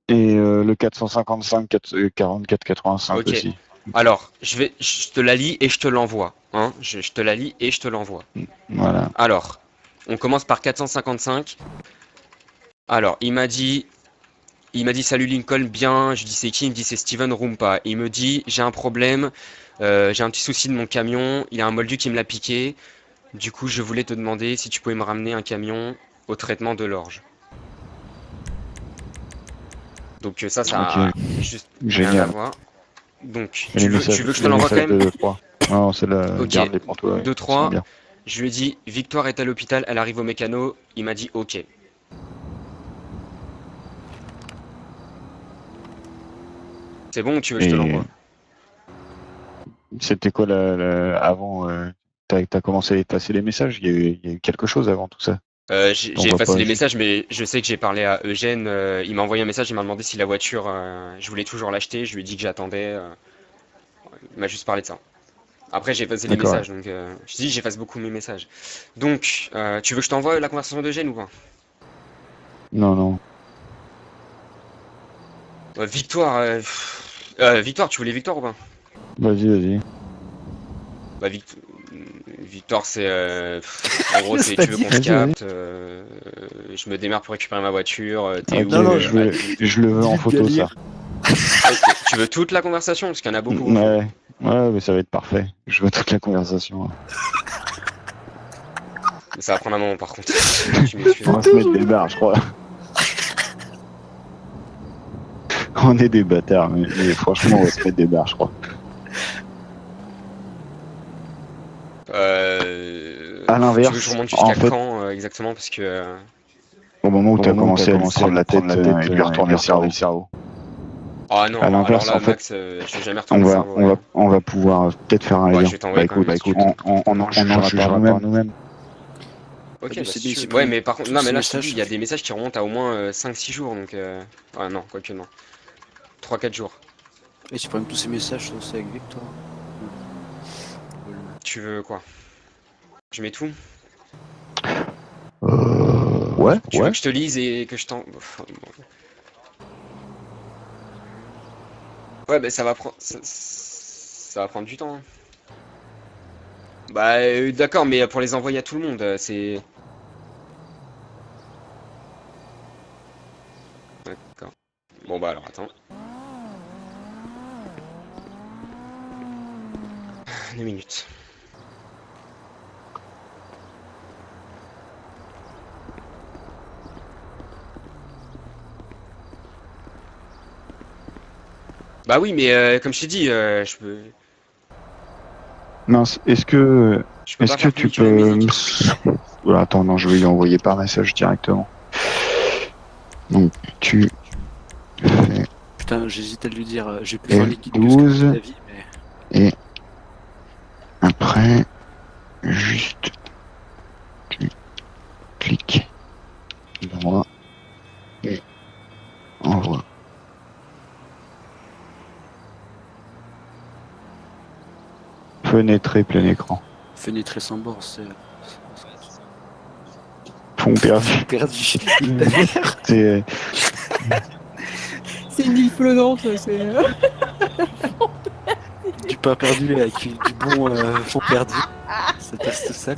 et le 455 44 85 Ok. aussi. Alors, je te la lis et je te l'envoie. hein, je te la lis et je te l'envoie. Voilà. Alors, on commence par 455. Alors, il m'a dit salut Lincoln, bien. Je dis c'est qui? Il me dit c'est Steven Rumpa. Il me dit j'ai un problème, j'ai un petit souci de mon camion, il y a un moldu qui me l'a piqué. Du coup, je voulais te demander si tu pouvais me ramener un camion au traitement de l'orge. Donc ça a Ok. juste rien Génial. à voir. Donc, Et tu les veux messages, que je te les l'envoie quand messages même? de 3. Non, c'est la Ok. garde les pour toi. 2, ils sont 3. bien. Je lui ai dit Victoire est à l'hôpital, elle arrive au mécano. Il m'a dit ok. C'est bon ou tu veux que je te Et l'envoie? c'était quoi avant t'as commencé à passer les messages? Il y a eu quelque chose avant tout ça? J'ai On va effacé pas les juste- messages, mais je sais que j'ai parlé à Eugène. Il m'a envoyé un message, il m'a demandé si la voiture, je voulais toujours l'acheter. Je lui ai dit que j'attendais. Il m'a juste parlé de ça. Après, j'ai effacé les D'accord. messages, donc je dis j'efface beaucoup mes messages. Donc, tu veux que je t'envoie la conversation d'Eugène ou pas? Non, non. Victoire, Victoire, tu voulais Victoire ou pas? Vas-y, vas-y. Bah, Victoire, c'est. En gros, c'est tu veux qu'on se Vas-y, vas-y. capte. Je me démerde pour récupérer ma voiture. T'es Ok, où? non, je le veux en Dis-lui de photo, bien ça. lire. Ok, tu veux toute la conversation? Parce qu'il y en a beaucoup. Ouais, ouais, mais ça va être parfait. Je veux toute la conversation. Mais ça va prendre un moment par contre. Tu m'excuses. On va se mettre des barres, je crois. On est des bâtards, mais franchement, on va se mettre des barres, je crois. À l'inverse, Tu veux que je remonte en jusqu'à fait- quand exactement? Parce que. Au moment où tu as commencé à lui commencé prendre la tête et lui retourner le cerveau. Ah non, À l'inverse, alors là, en fait, Max, je vais jamais On retourner le va, cerveau. on Ouais. va, on va pouvoir peut-être faire un Ouais, lien. je vais t'envoyer quand même, si tu veux. on en jugera par nous-mêmes. Ok, lui, bah, c'est si bien, tu il veux. s'est Ouais, pris mais par contre, tous non, mais ces là, je te dis, messages. il y a des messages qui remontent à au moins 5-6 jours, donc. Ouais, non, quoique non. 3-4 jours. Et tu prends tous ces messages, c'est avec Victor. Tu veux quoi? Je mets tout? Ouais, Tu veux que je te lise et que je t'en. Ouais, bah ça va prendre. Ça va prendre du temps. Hein. Bah, d'accord, mais pour les envoyer à tout le monde, c'est. D'accord. Bon, bah alors, attends. 2 minutes. Bah oui, mais comme je t'ai dit, je peux. Mince, est-ce que Je peux pas faire tu plus que la peux musique. Voilà, attends, non, je vais lui envoyer par message directement. Donc, tu fais Putain, j'hésite à lui dire, j'ai plus faire liquide que ce que 12. la vie, mais. Et après, juste, tu cliques droit et envoie. Fenêtré plein écran. Fenêtre sans bord, c'est. Fond perdu. Perdu. C'est C'est une île flottante, c'est. Du pain perdu avec du bon fond perdu. Ça teste sale.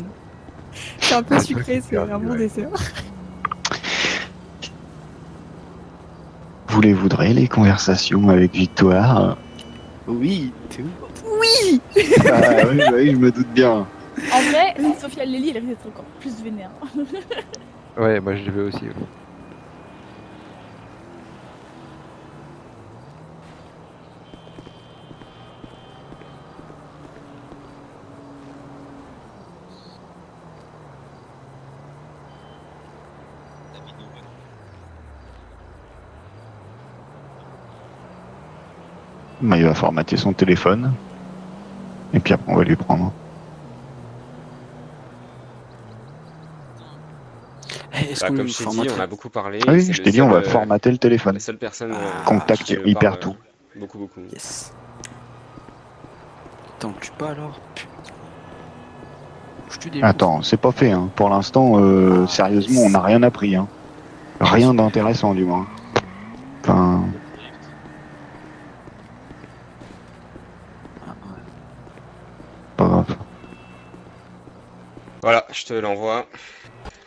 C'est un peu sucré, c'est un bon dessert. Vous les voudrez, les conversations avec Victoire? Oui, tout. Oui. Ah oui, bah oui, je me doute bien. En vrai, si Sophia Lely, elle risque d'être encore plus vénère. Ouais, moi je le veux aussi. Ouais. Bah, il va formater son téléphone. Et puis après, on va lui prendre. Est-ce Bah, qu'on comme je t'ai dit, formaterait- on a beaucoup parlé. Ah oui, c'est je le t'ai dit, on seul, va formater le téléphone. la seule personne. Contact qui me hyper parle, tout. Beaucoup, beaucoup. Yes. T'en tues pas alors? Putain. Je tue des Attends, c'est pas fait. Hein. Pour l'instant, sérieusement, on n'a rien appris. Hein. Rien d'intéressant, du moins. Enfin, monstres. Ah, ouais. pas grave. Voilà, je te l'envoie.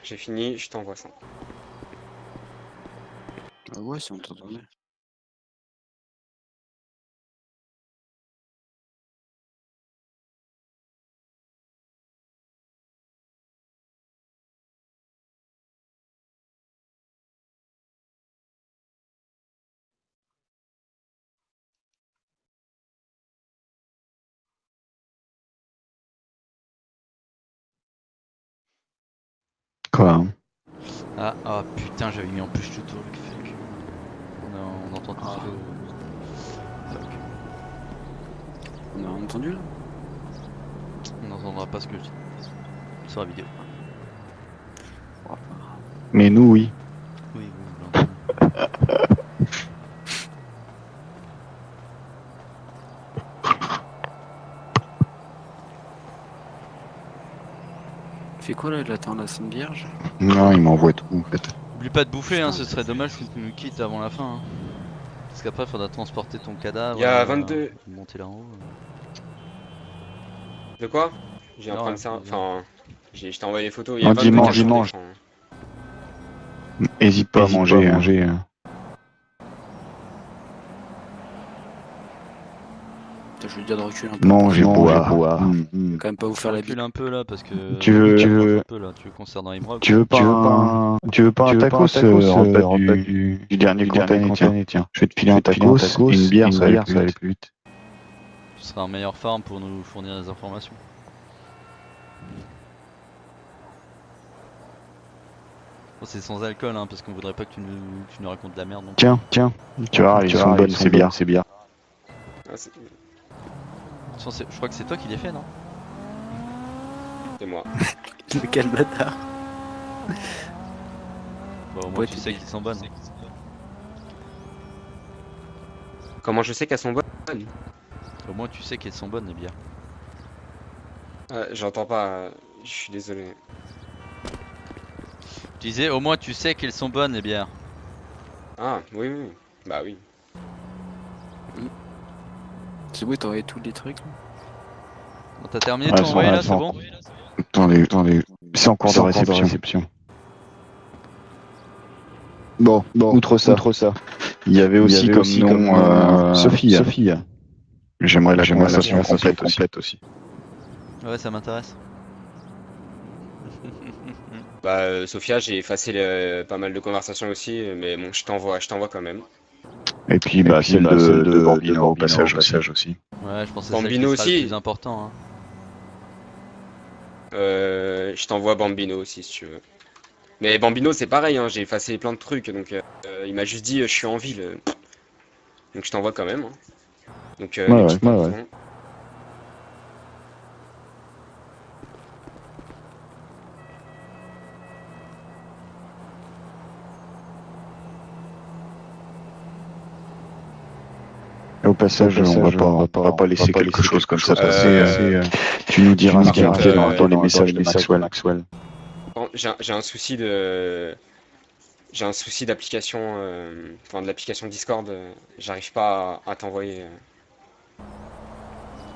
J'ai fini, je t'envoie ça. Ah ouais, si on t'entendait. Quoi hein. Ah, ah putain, j'avais mis en push to talk. Fait que on entend tous le. Fuck. On a entendu là? On n'entendra pas ce que je dis sur la vidéo. Mais nous, oui. Oui, vous l'entendez. Il fait quoi là? Il attend la Sainte Vierge? Non, il m'envoie tout en fait. Oublie pas de bouffer, hein, ce serait dommage si tu nous quittes avant la fin. Hein. Parce qu'après, faudra transporter ton cadavre. Il y a 22. Monter là en haut. De quoi? J'ai en Non, train de ça. ouais. Enfin, je t'ai envoyé les photos. Il y a Non, 22 dimanche, cas sur dimanche. l'écran. Hésite pas à manger. Putain, je lui dis de reculer un peu. Manger, boire. Quand même pas vous faire la Recule bille. un peu là parce que. Tu veux- Un peu, là. Tu veux qu'on serre dans les bras? Tu veux pas un tacos en bas du dernier container, tiens. Je vais te filer un tacos et une bière, ça va aller plus vite. Tu seras un meilleur farm pour nous fournir des informations. Bon, c'est sans alcool hein, parce qu'on voudrait pas que tu nous racontes de la merde. Donc. Tiens, tu vois, ils sont bonnes, c'est bien. Ah, c'est Je crois que c'est toi qui les fait, non? moi. Quel bâtard. Bon, au moins Ouais, tu t'es sais bien. qu'ils sont bonnes. Comment je sais qu'elles sont bonnes? Au moins tu sais qu'elles sont bonnes les bières. J'entends pas. Je suis désolé. Je disais au moins tu sais qu'elles sont bonnes les bières. Ah, oui, oui. Bah oui. C'est bon, t'as envoyé tous les trucs là? Bon, t'as terminé Ouais, ton ça envoyé va, là, ça c'est va. bon? Attendez. C'est en cours de réception. Bon, outre ça, il y avait aussi comme nom Sophie. J'aimerais la conversation complète aussi. Ouais, ça m'intéresse. Bah, Sophia, j'ai effacé pas mal de conversations aussi, mais bon, je t'envoie quand même. Et puis celle de Bambino au passage aussi. Ouais, je pense que c'est Bambino celle qui sera aussi. le plus important. Hein. Je t'envoie Bambino aussi si tu veux. Mais Bambino c'est pareil, hein, j'ai effacé plein de trucs, donc il m'a juste dit je suis en ville. Donc je t'envoie quand même. Hein. Donc Ouais. Au passage, on va pas laisser quelque chose comme ça passer. Tu nous diras ce qu'il y a dans les messages de Maxwell. Bon, j'ai un souci d'application, enfin de l'application Discord. J'arrive pas à t'envoyer.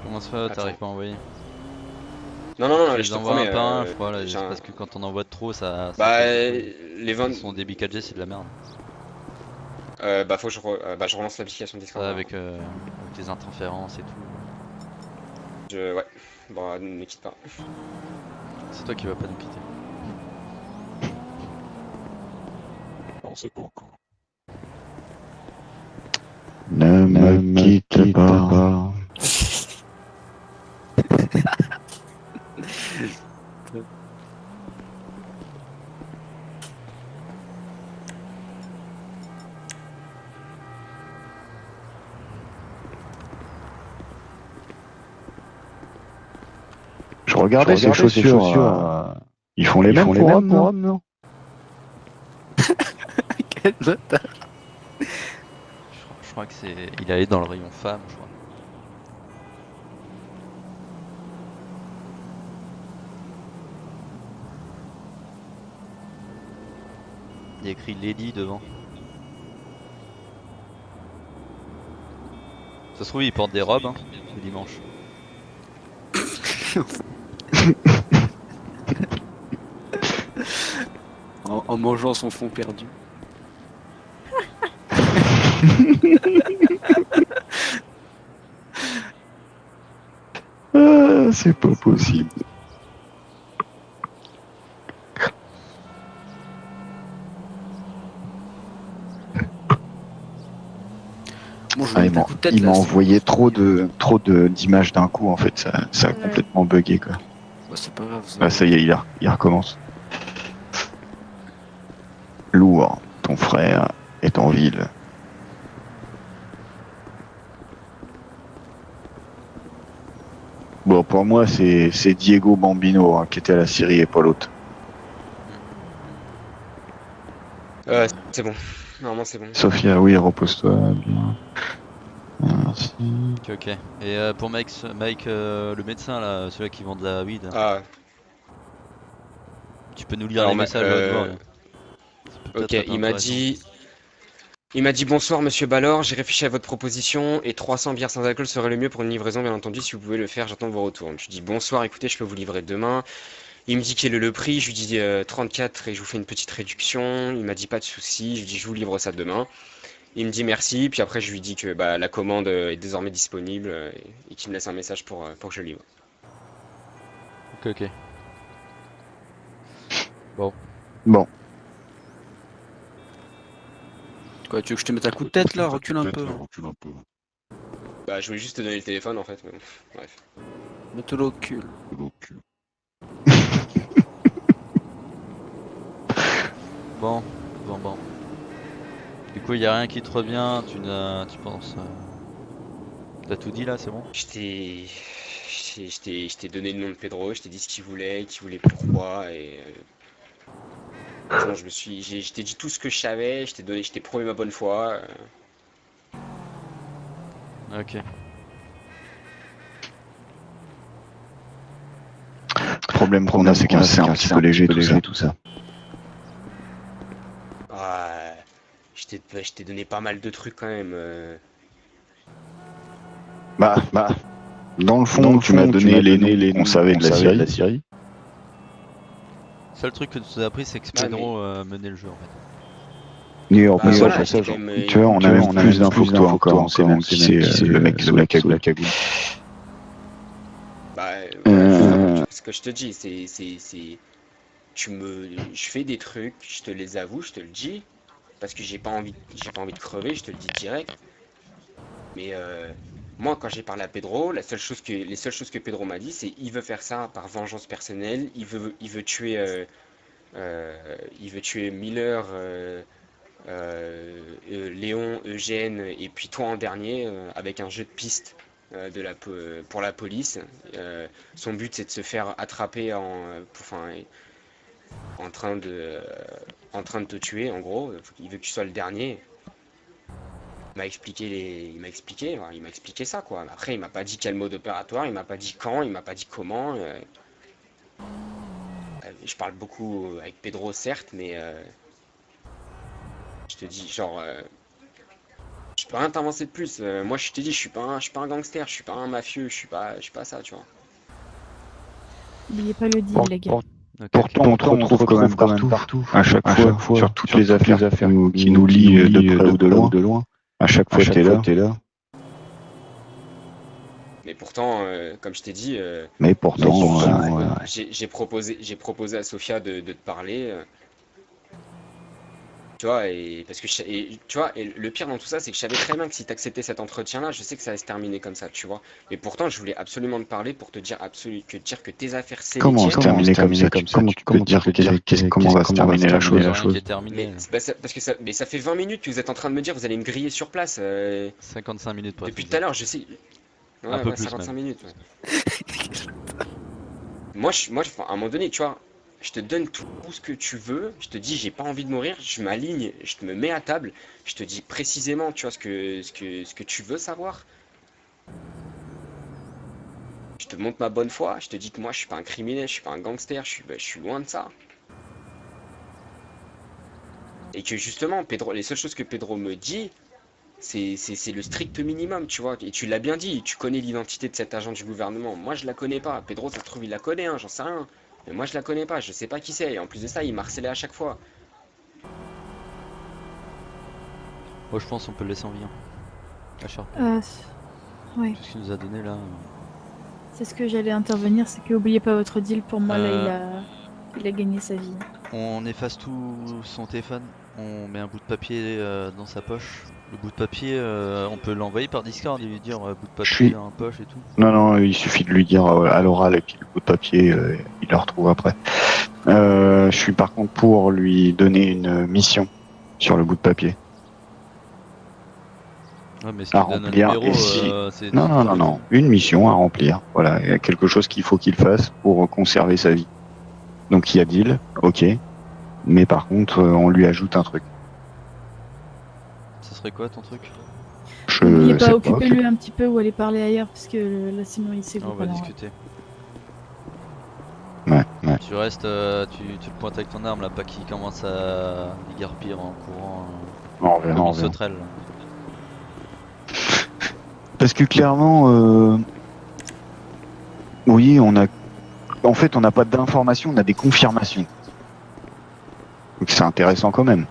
Comment ça fait, t'arrives pas à envoyer? Non, Tu je les te envoies promets. un par un, je crois, là, j'ai c'est un- parce que quand on envoie de trop, ça. Bah, fait- les 20. Son débit 4G, c'est de la merde. Bah, faut que je relance l'application Discord. Ça, avec des interférences et tout. Ouais. Bon, ne quitte pas. C'est toi qui vas pas nous quitter. On sait pas encore. Ne me quitte pas. Je regardais ces chaussures. Ils font les mêmes pour hommes, non? Quel bâtard. Je crois que c'est. Il est allé dans le rayon femme, je crois. Il y a écrit Lady devant. Ça se trouve, il porte des robes, hein, le dimanche. En mangeant son fond perdu. Ah, c'est pas possible. Bon, je Ah, vais il mettre un m'a coup de tête il là. m'a c'est- envoyé trop d'images d'un coup, en fait, ça a Ouais. complètement bugué, quoi. Bah, c'est pas grave. Ah, ça y est, il recommence. Lourd, ton frère est en ville. Bon, pour moi, c'est Diego Bambino qui était à la Syrie et pas l'autre. C'est bon. Normalement, c'est bon. Sophia, oui, repose-toi bien. Merci. Ok, ok. Et pour Mike, le médecin là, celui qui vend de la weed, Ah, tu peux nous lire alors, les messages de voix. Hein. Ça peut ok, peut-être être il m'a intéressant. dit. Il m'a dit bonsoir monsieur Ballor, j'ai réfléchi à votre proposition et 300 bières sans alcool serait le mieux pour une livraison bien entendu si vous pouvez le faire, j'attends vos retours. Je lui dis bonsoir, écoutez je peux vous livrer demain. Il me dit quel est le prix, je lui dis 34 et je vous fais une petite réduction. Il m'a dit pas de souci, je lui dis je vous livre ça demain. Il me dit merci, puis après je lui dis que bah, la commande est désormais disponible et qu'il me laisse un message pour que je le livre. Ok, ok. Bon. Bon, Quoi, tu veux que je te mette un coup de tête là? Recule un peu. Recule un peu. Bah je voulais juste te donner le téléphone en fait, mais bon, bref. Mets-le au cul. Donc, Bon. Du coup, y a rien qui te revient, tu penses. T'as tout dit là, c'est bon? Je t'ai donné le nom de Pedro, je t'ai dit ce qu'il voulait pourquoi et sinon, je t'ai dit tout ce que je savais, je t'ai promis ma bonne foi. Ok. le problème qu'on a, c'est qu'un c'est un petit peu léger tout ça. Ah, je t'ai donné pas mal de trucs quand même. Bah, dans le fond, tu m'as donné les noms qu'on savait de la Syrie. Seul truc que tu as appris, c'est que Ah, Pedro menait le jeu en fait. Et en Bah, voilà, passage, j'étais quand même, tu vois, on a même plus d'infos que toi encore, on sait même qui c'est le mec sous la cagoule. Bah, ce que je te dis, je fais des trucs, je te les avoue, je te le dis, parce que j'ai pas envie de crever, je te le dis direct. Mais moi, quand j'ai parlé à Pedro, les seules choses que Pedro m'a dit, c'est il veut faire ça par vengeance personnelle, il veut tuer Miller, Léon, Eugène et puis toi en dernier avec un jeu de piste pour la police. Son but c'est de se faire attraper en train de te tuer en gros. Il veut que tu sois le dernier. Il m'a expliqué ça quoi. Après il m'a pas dit quel mode opératoire, il m'a pas dit quand, il m'a pas dit comment. Je parle beaucoup avec Pedro certes, mais je te dis genre je peux rien t'avancer de plus. Moi je te dis je suis pas un gangster, je suis pas un mafieux, je suis pas ça tu vois. N'oubliez pas le deal, les gars. Ok, Pourtant, on te retrouve quand même partout, à chaque fois, sur toutes les affaires qui nous lient de près ou de loin. À chaque fois, t'es là. Mais pourtant, comme je t'ai dit, Mais pourtant, j'ai proposé à Sofia de te parler. Tu vois, et parce que tu vois, et le pire dans tout ça, c'est que je savais très bien que si t'acceptais cet entretien-là, je sais que ça allait se terminer comme ça, tu vois. Mais pourtant, je voulais absolument te parler pour te dire que tes affaires c'est les comment tiennes. se terminer comme ça? Comment tu peux dire comment va se terminer la chose? rien qui est terminé. Mais ça fait 20 minutes que vous êtes en train de me dire vous allez me griller sur place 55 minutes pour être depuis tout exact. à l'heure, je sais. Un peu plus 55 même. minutes. Ouais. Moi, à un moment donné, tu vois, je te donne tout ce que tu veux, je te dis j'ai pas envie de mourir, je m'aligne, je te me mets à table, je te dis précisément, tu vois, ce que tu veux savoir. Je te montre ma bonne foi, je te dis que moi je suis pas un criminel, je suis pas un gangster, je suis loin de ça. Et que justement, les seules choses que Pedro me dit, c'est le strict minimum, tu vois. Et tu l'as bien dit, tu connais l'identité de cet agent du gouvernement. Moi, je la connais pas. Pedro, ça se trouve, il la connaît, hein, j'en sais rien. Mais moi je la connais pas, je sais pas qui c'est. Et en plus de ça, il m'a harcelé à chaque fois. Moi je pense qu'on peut le laisser en vie. Hein. La Sharp. Ouais, Tout ce qu'il nous a donné là. c'est ce que j'allais intervenir, c'est que oubliez pas votre deal, pour moi là il a gagné sa vie. On efface tout son téléphone, on met un bout de papier dans sa poche. Le bout de papier, on peut l'envoyer par Discord et lui dire bout de papier dans la poche et tout. Non, non, il suffit de lui dire à l'oral et puis le bout de papier, il le retrouve après. Je suis par contre pour lui donner une mission sur le bout de papier. Ouais, mais si À tu donnes un remplir, numéro, et si- c'est... Non, une mission à remplir. Voilà, il y a quelque chose qu'il faut qu'il fasse pour conserver sa vie. Donc il y a deal, ok. Mais par contre, on lui ajoute un truc. Ça serait quoi ton truc? N'oubliez Je sais pas, pas. occupez-lui un petit peu ou allez parler ailleurs, parce que là sinon il sait On vous va pendant- discuter. Ouais. Tu restes, tu le pointes avec ton arme là, pas qu'il commence à déguerpir en courant On verra, comme on une verra. sauterelle. Là. Parce que clairement, oui, on a. En fait, on n'a pas d'informations, on a des confirmations. Donc c'est intéressant quand même.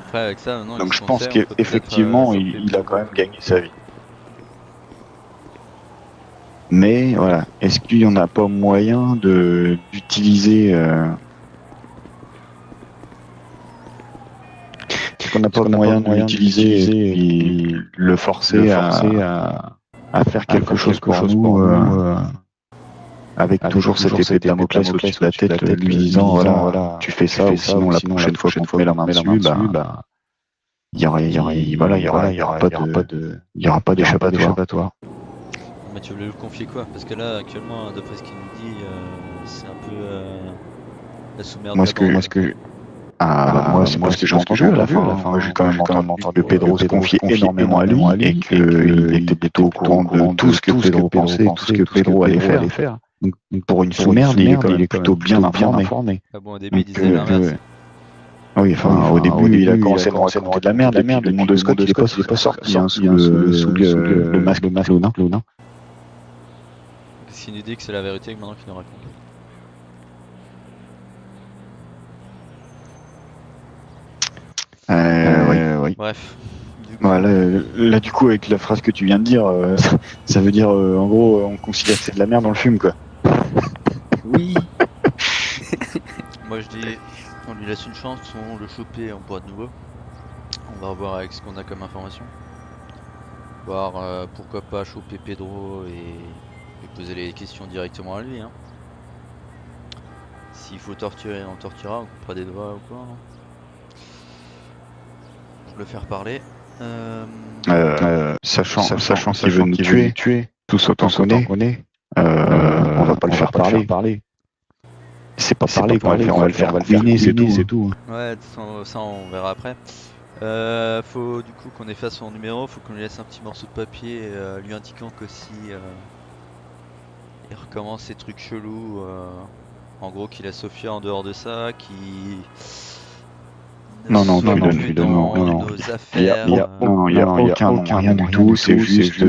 Après avec ça, maintenant, Donc avec je ce qu'on pense sait, on peut peut-être, qu'effectivement, choper il a le- quand même gagné sa vie. Mais voilà, est-ce qu'il n'y en a pas moyen d'utiliser est-ce qu'on n'a pas moyen d'utiliser et puis le forcer à faire quelque chose pour nous avec toujours cette épée de Damoclès au-dessus de la tête lui disant voilà, tu fais ça ou sinon la prochaine fois qu'on te met la main dessus, bah il y aura pas d'échappatoire. Mais tu voulais le confier quoi? Parce que là, actuellement, d'après ce qu'il nous dit, c'est un peu la sous-merde. Moi, ce que j'ai entendu à la fin, moi j'ai quand même entendu que Pedro se confiait énormément à lui et qu'il était plutôt au courant de tout ce que Pedro pensait, tout ce que Pedro allait faire. Donc pour une sous-merde, il est quand même plutôt bien informé. Ah bon, au début, il disait l'inverse. Oui, enfin, au début, il a commencé à nous raconter de la merde, et puis le monde de Scott, il est pas sorti sous le masque Clown. Qu'est-ce qu'il nous dit que c'est la vérité que maintenant qu'il nous raconte? Oui. Bref. Du coup, Voilà, là, du coup, avec la phrase que tu viens de dire, ça veut dire, en gros, on considère que c'est de la merde, on le fume, quoi. Oui. moi je dis, on lui laisse une chance, on le choper en boîte de nouveau. On va revoir avec ce qu'on a comme information. Voir pourquoi pas choper Pedro et lui poser les questions directement à lui. Hein. S'il faut torturer, on torturera, on coupera des doigts ou quoi. Hein. Le faire parler. Sachant qu'il veut nous tuer, tous autant qu'on est, on va pas le faire parler. C'est pas parler qu'on va le faire, on va le faire couiner, c'est tout. Ouais, ça on verra après. Faut du coup qu'on efface son numéro, faut qu'on lui laisse un petit morceau de papier lui indiquant que si il recommence ces trucs chelous, en gros qu'il a Sophia en dehors de ça, qui Non, soit tu plus lui dans donnes, non. nos Il y affaires. a aucun rien du tout, c'est juste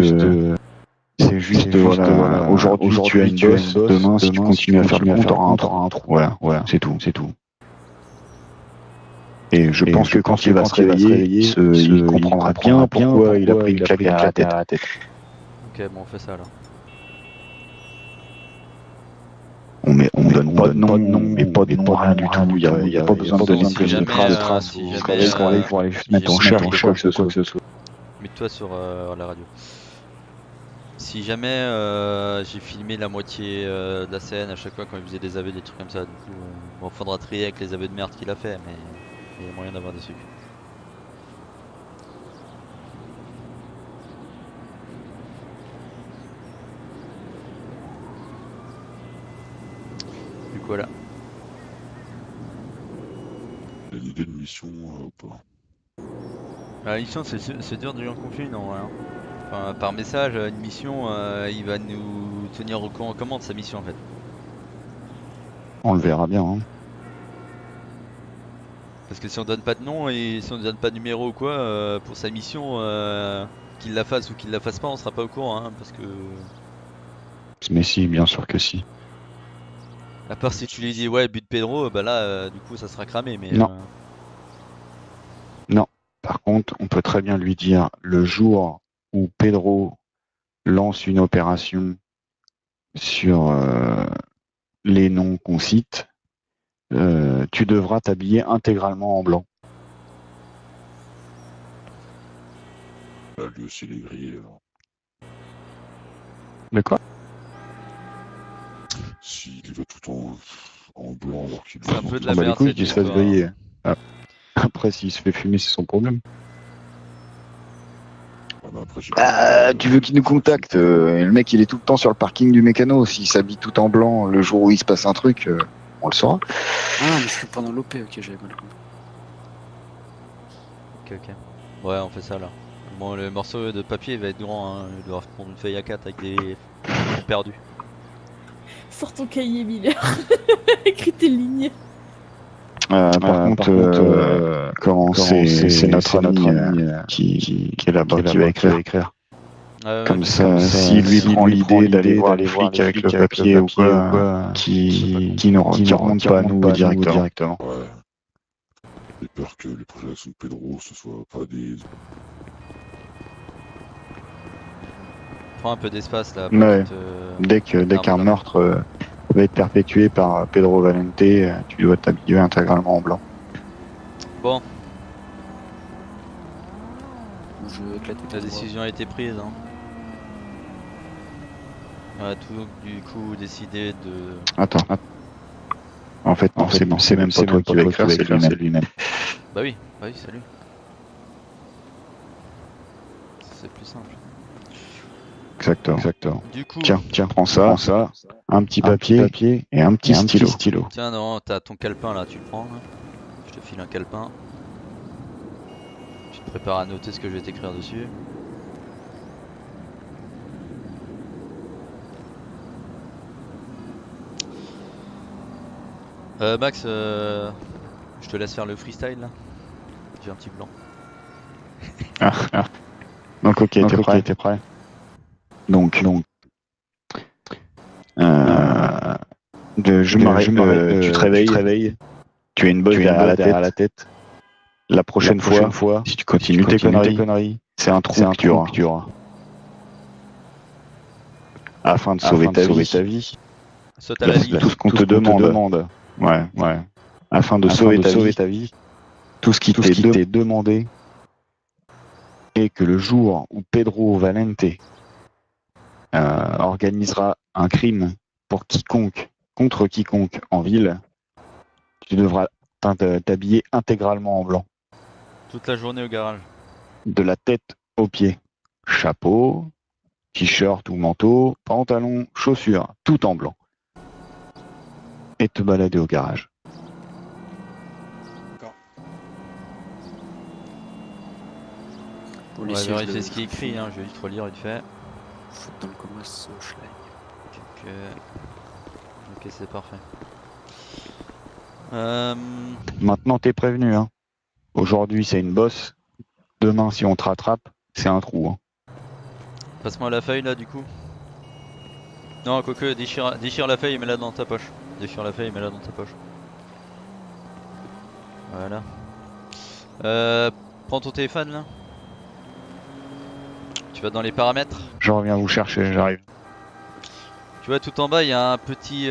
voilà, aujourd'hui tu as une bosse, demain si tu continues à faire le compte, t'auras un trou. Voilà, c'est tout. Et je pense que quand il va se réveiller, il comprendra bien pourquoi il a pris une claque à la tête. Ok, bon on fait ça alors. On donne pas de nom, mais pas de nom, rien du tout. Il y a pas besoin de donner Si plus de jamais, traces. si Pour jamais, aller si mettre en jamais- charge quoi que ce soit. Mets-toi sur la radio. Si jamais j'ai filmé la moitié de la scène à chaque fois quand il faisait des AV, des trucs comme ça, du coup, bon, faudra trier avec les AV de merde qu'il a fait, mais il y a moyen d'avoir des trucs. Du coup, voilà. Il y a une idée de mission ou pas? La mission, c'est dur de lui en confier, non, hein. Enfin, par message, une mission, il va nous tenir au courant de sa mission en fait. On le verra bien. Hein. Parce que si on donne pas de nom et si on donne pas de numéro ou quoi pour sa mission, qu'il la fasse ou qu'il la fasse pas, on sera pas au courant, hein, parce que Mais si, bien sûr que si. À part si tu lui dis ouais but Pedro, bah là du coup ça sera cramé mais Non. Par contre, on peut très bien lui dire le jour où Pedro lance une opération sur les noms qu'on cite, tu devras t'habiller intégralement en blanc. Là, lui aussi, il est grillé. Alors. Mais quoi? S'il va tout en blanc alors qu'il c'est un peu de la Ah bah les merde couilles cette qu'il se fasse histoire. griller. Ah. Après, s'il se fait fumer, c'est son problème. Ah, bah, après, Tu veux qu'il nous contacte le mec, il est tout le temps sur le parking du mécano. S'il s'habille tout en blanc, le jour où il se passe un truc, on le saura. Ah non, mais c'était pendant l'OP, ok, j'avais mal compris. Ok. Ouais, on fait ça là. Bon, le morceau de papier il va être grand, hein. Il doit prendre une feuille A4 avec des perdus. Sors ton cahier, Miller. Écris tes lignes. Par contre, comment c'est notre ami qui est là-bas qui va écrire. Comme ça, s'il lui prend l'idée d'aller voir les flics avec le papier ou quoi, qui ne remonte pas à nous directement. Ouais. J'ai peur que les projections de Pedro, ce soit pas des. Prends un peu d'espace là. Ouais. Dès qu'un meurtre va être perpétué par Pedro Valente, tu dois t'habiller intégralement en blanc. Bon, Je vais éclater la ton décision a été prise. Hein. On a tout du coup décidé de. Attends. En fait, c'est même pas toi qui va écrire, c'est lui-même. Bah oui, salut. C'est plus simple. Exactement. Du coup, Tiens, prends ça, un petit papier et un petit stylo. tiens, non, t'as ton calepin là, tu le prends. Là. Je te file un calepin. Tu te prépares à noter ce que je vais t'écrire dessus. Max, je te laisse faire le freestyle là. J'ai un petit blanc. Donc ok, t'es prêt. Donc, je m'arrête, tu te réveilles, tu as une bosse derrière la tête. La prochaine fois, si tu continues tes conneries, c'est un trou que tu auras. Afin de sauver ta vie. Saute à la ligne. Tout ce qu'on te demande. Ouais. Afin de sauver ta vie. Tout ce qui t'est demandé. Et que le jour où Pedro Valente organisera un crime contre quiconque en ville, tu devras t'habiller intégralement en blanc. Toute la journée au garage. De la tête aux pieds. Chapeau, t-shirt ou manteau, pantalon, chaussures, tout en blanc. Et te balader au garage. On va vérifier ce qui est écrit, hein. Je vais juste relire vite fait. Faut dans le commerce Schlein. Ok, c'est parfait. Maintenant t'es prévenu, hein. Aujourd'hui c'est une bosse. Demain si on te rattrape, c'est un trou. Hein. Passe-moi la feuille là du coup. Non, quoique, déchire la feuille et mets-la dans ta poche. Déchire la feuille et mets-la dans ta poche. Voilà. Prends ton téléphone là. Tu vas dans les paramètres. Je reviens vous chercher, j'arrive. Tu vois tout en bas il y a un petit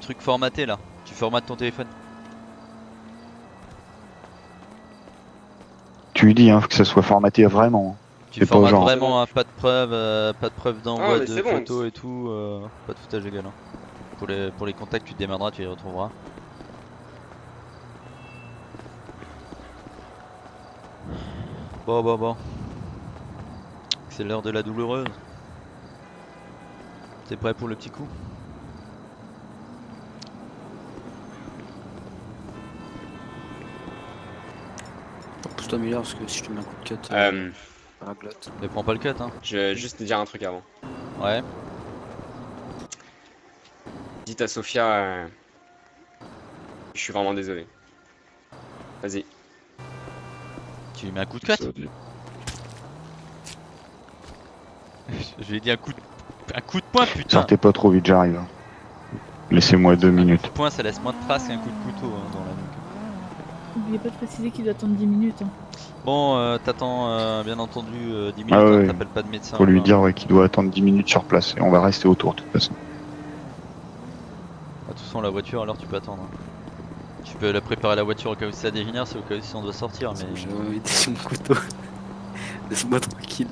truc formaté là. Tu formates ton téléphone. Tu lui dis hein, que ça soit formaté vraiment. Tu formates vraiment, hein, pas de preuve d'envoi de photos et tout, pas de foutage égal. Hein. Pour les contacts tu te démerderas, tu les retrouveras. Bon. C'est l'heure de la douloureuse. T'es prêt pour le petit coup? Pousse-toi Miller parce que si je te mets un coup de cut à la glotte. Mais prends pas le cut hein. Je vais juste te dire un truc avant. Ouais. Dites à Sofia, je suis vraiment désolé. Vas-y. Tu lui mets un coup de cut? Je lui ai dit un coup de poing putain. Sortez pas trop vite, j'arrive. Laissez-moi 2 Un coup minutes. de poing, ça laisse moins de traces qu'un coup de couteau hein, dans la nuque. N'oubliez pas de préciser qu'il doit attendre 10 minutes. Hein. Bon, t'attends bien entendu 10 minutes, Ah hein, ouais. t'appelles pas de médecin. Faut lui quoi. dire ouais, qu'il doit attendre 10 minutes sur place et on va rester autour de toute façon. De toute façon, la voiture, alors tu peux attendre. hein. Tu peux la préparer la voiture au cas où ça dégénère, c'est au cas où si on doit sortir, mais. J'ai envie de sur mon couteau. Laisse-moi tranquille.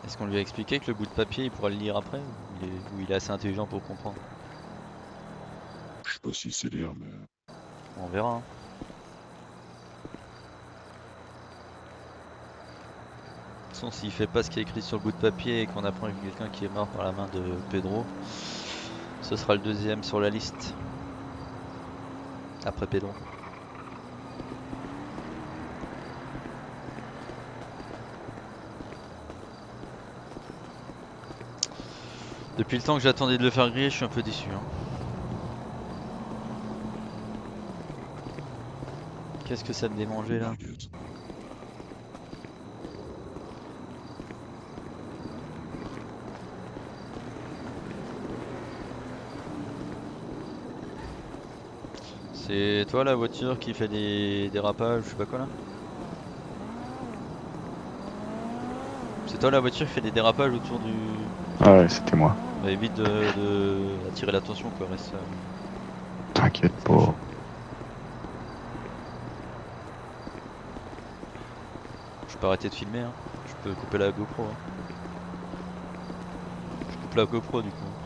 Est-ce qu'on lui a expliqué que le bout de papier il pourra le lire après ou il est assez intelligent pour comprendre? Je sais pas s'il sait lire, mais On verra. hein. De toute façon, s'il fait pas ce qui est écrit sur le bout de papier et qu'on apprend que quelqu'un qui est mort par la main de Pedro, ce sera le deuxième sur la liste. Après Pedro. Depuis le temps que j'attendais de le faire griller, je suis un peu déçu. hein. Qu'est-ce que ça me démangeait là? merguez. C'est toi la voiture qui fait des dérapages, je sais pas quoi là? C'est toi la voiture qui fait des dérapages autour du... Ah ouais, c'était moi. Bah, évite de attirer l'attention quoi, reste... T'inquiète pas. Je peux arrêter de filmer, hein. Je peux couper la GoPro. hein. Je coupe la GoPro du coup.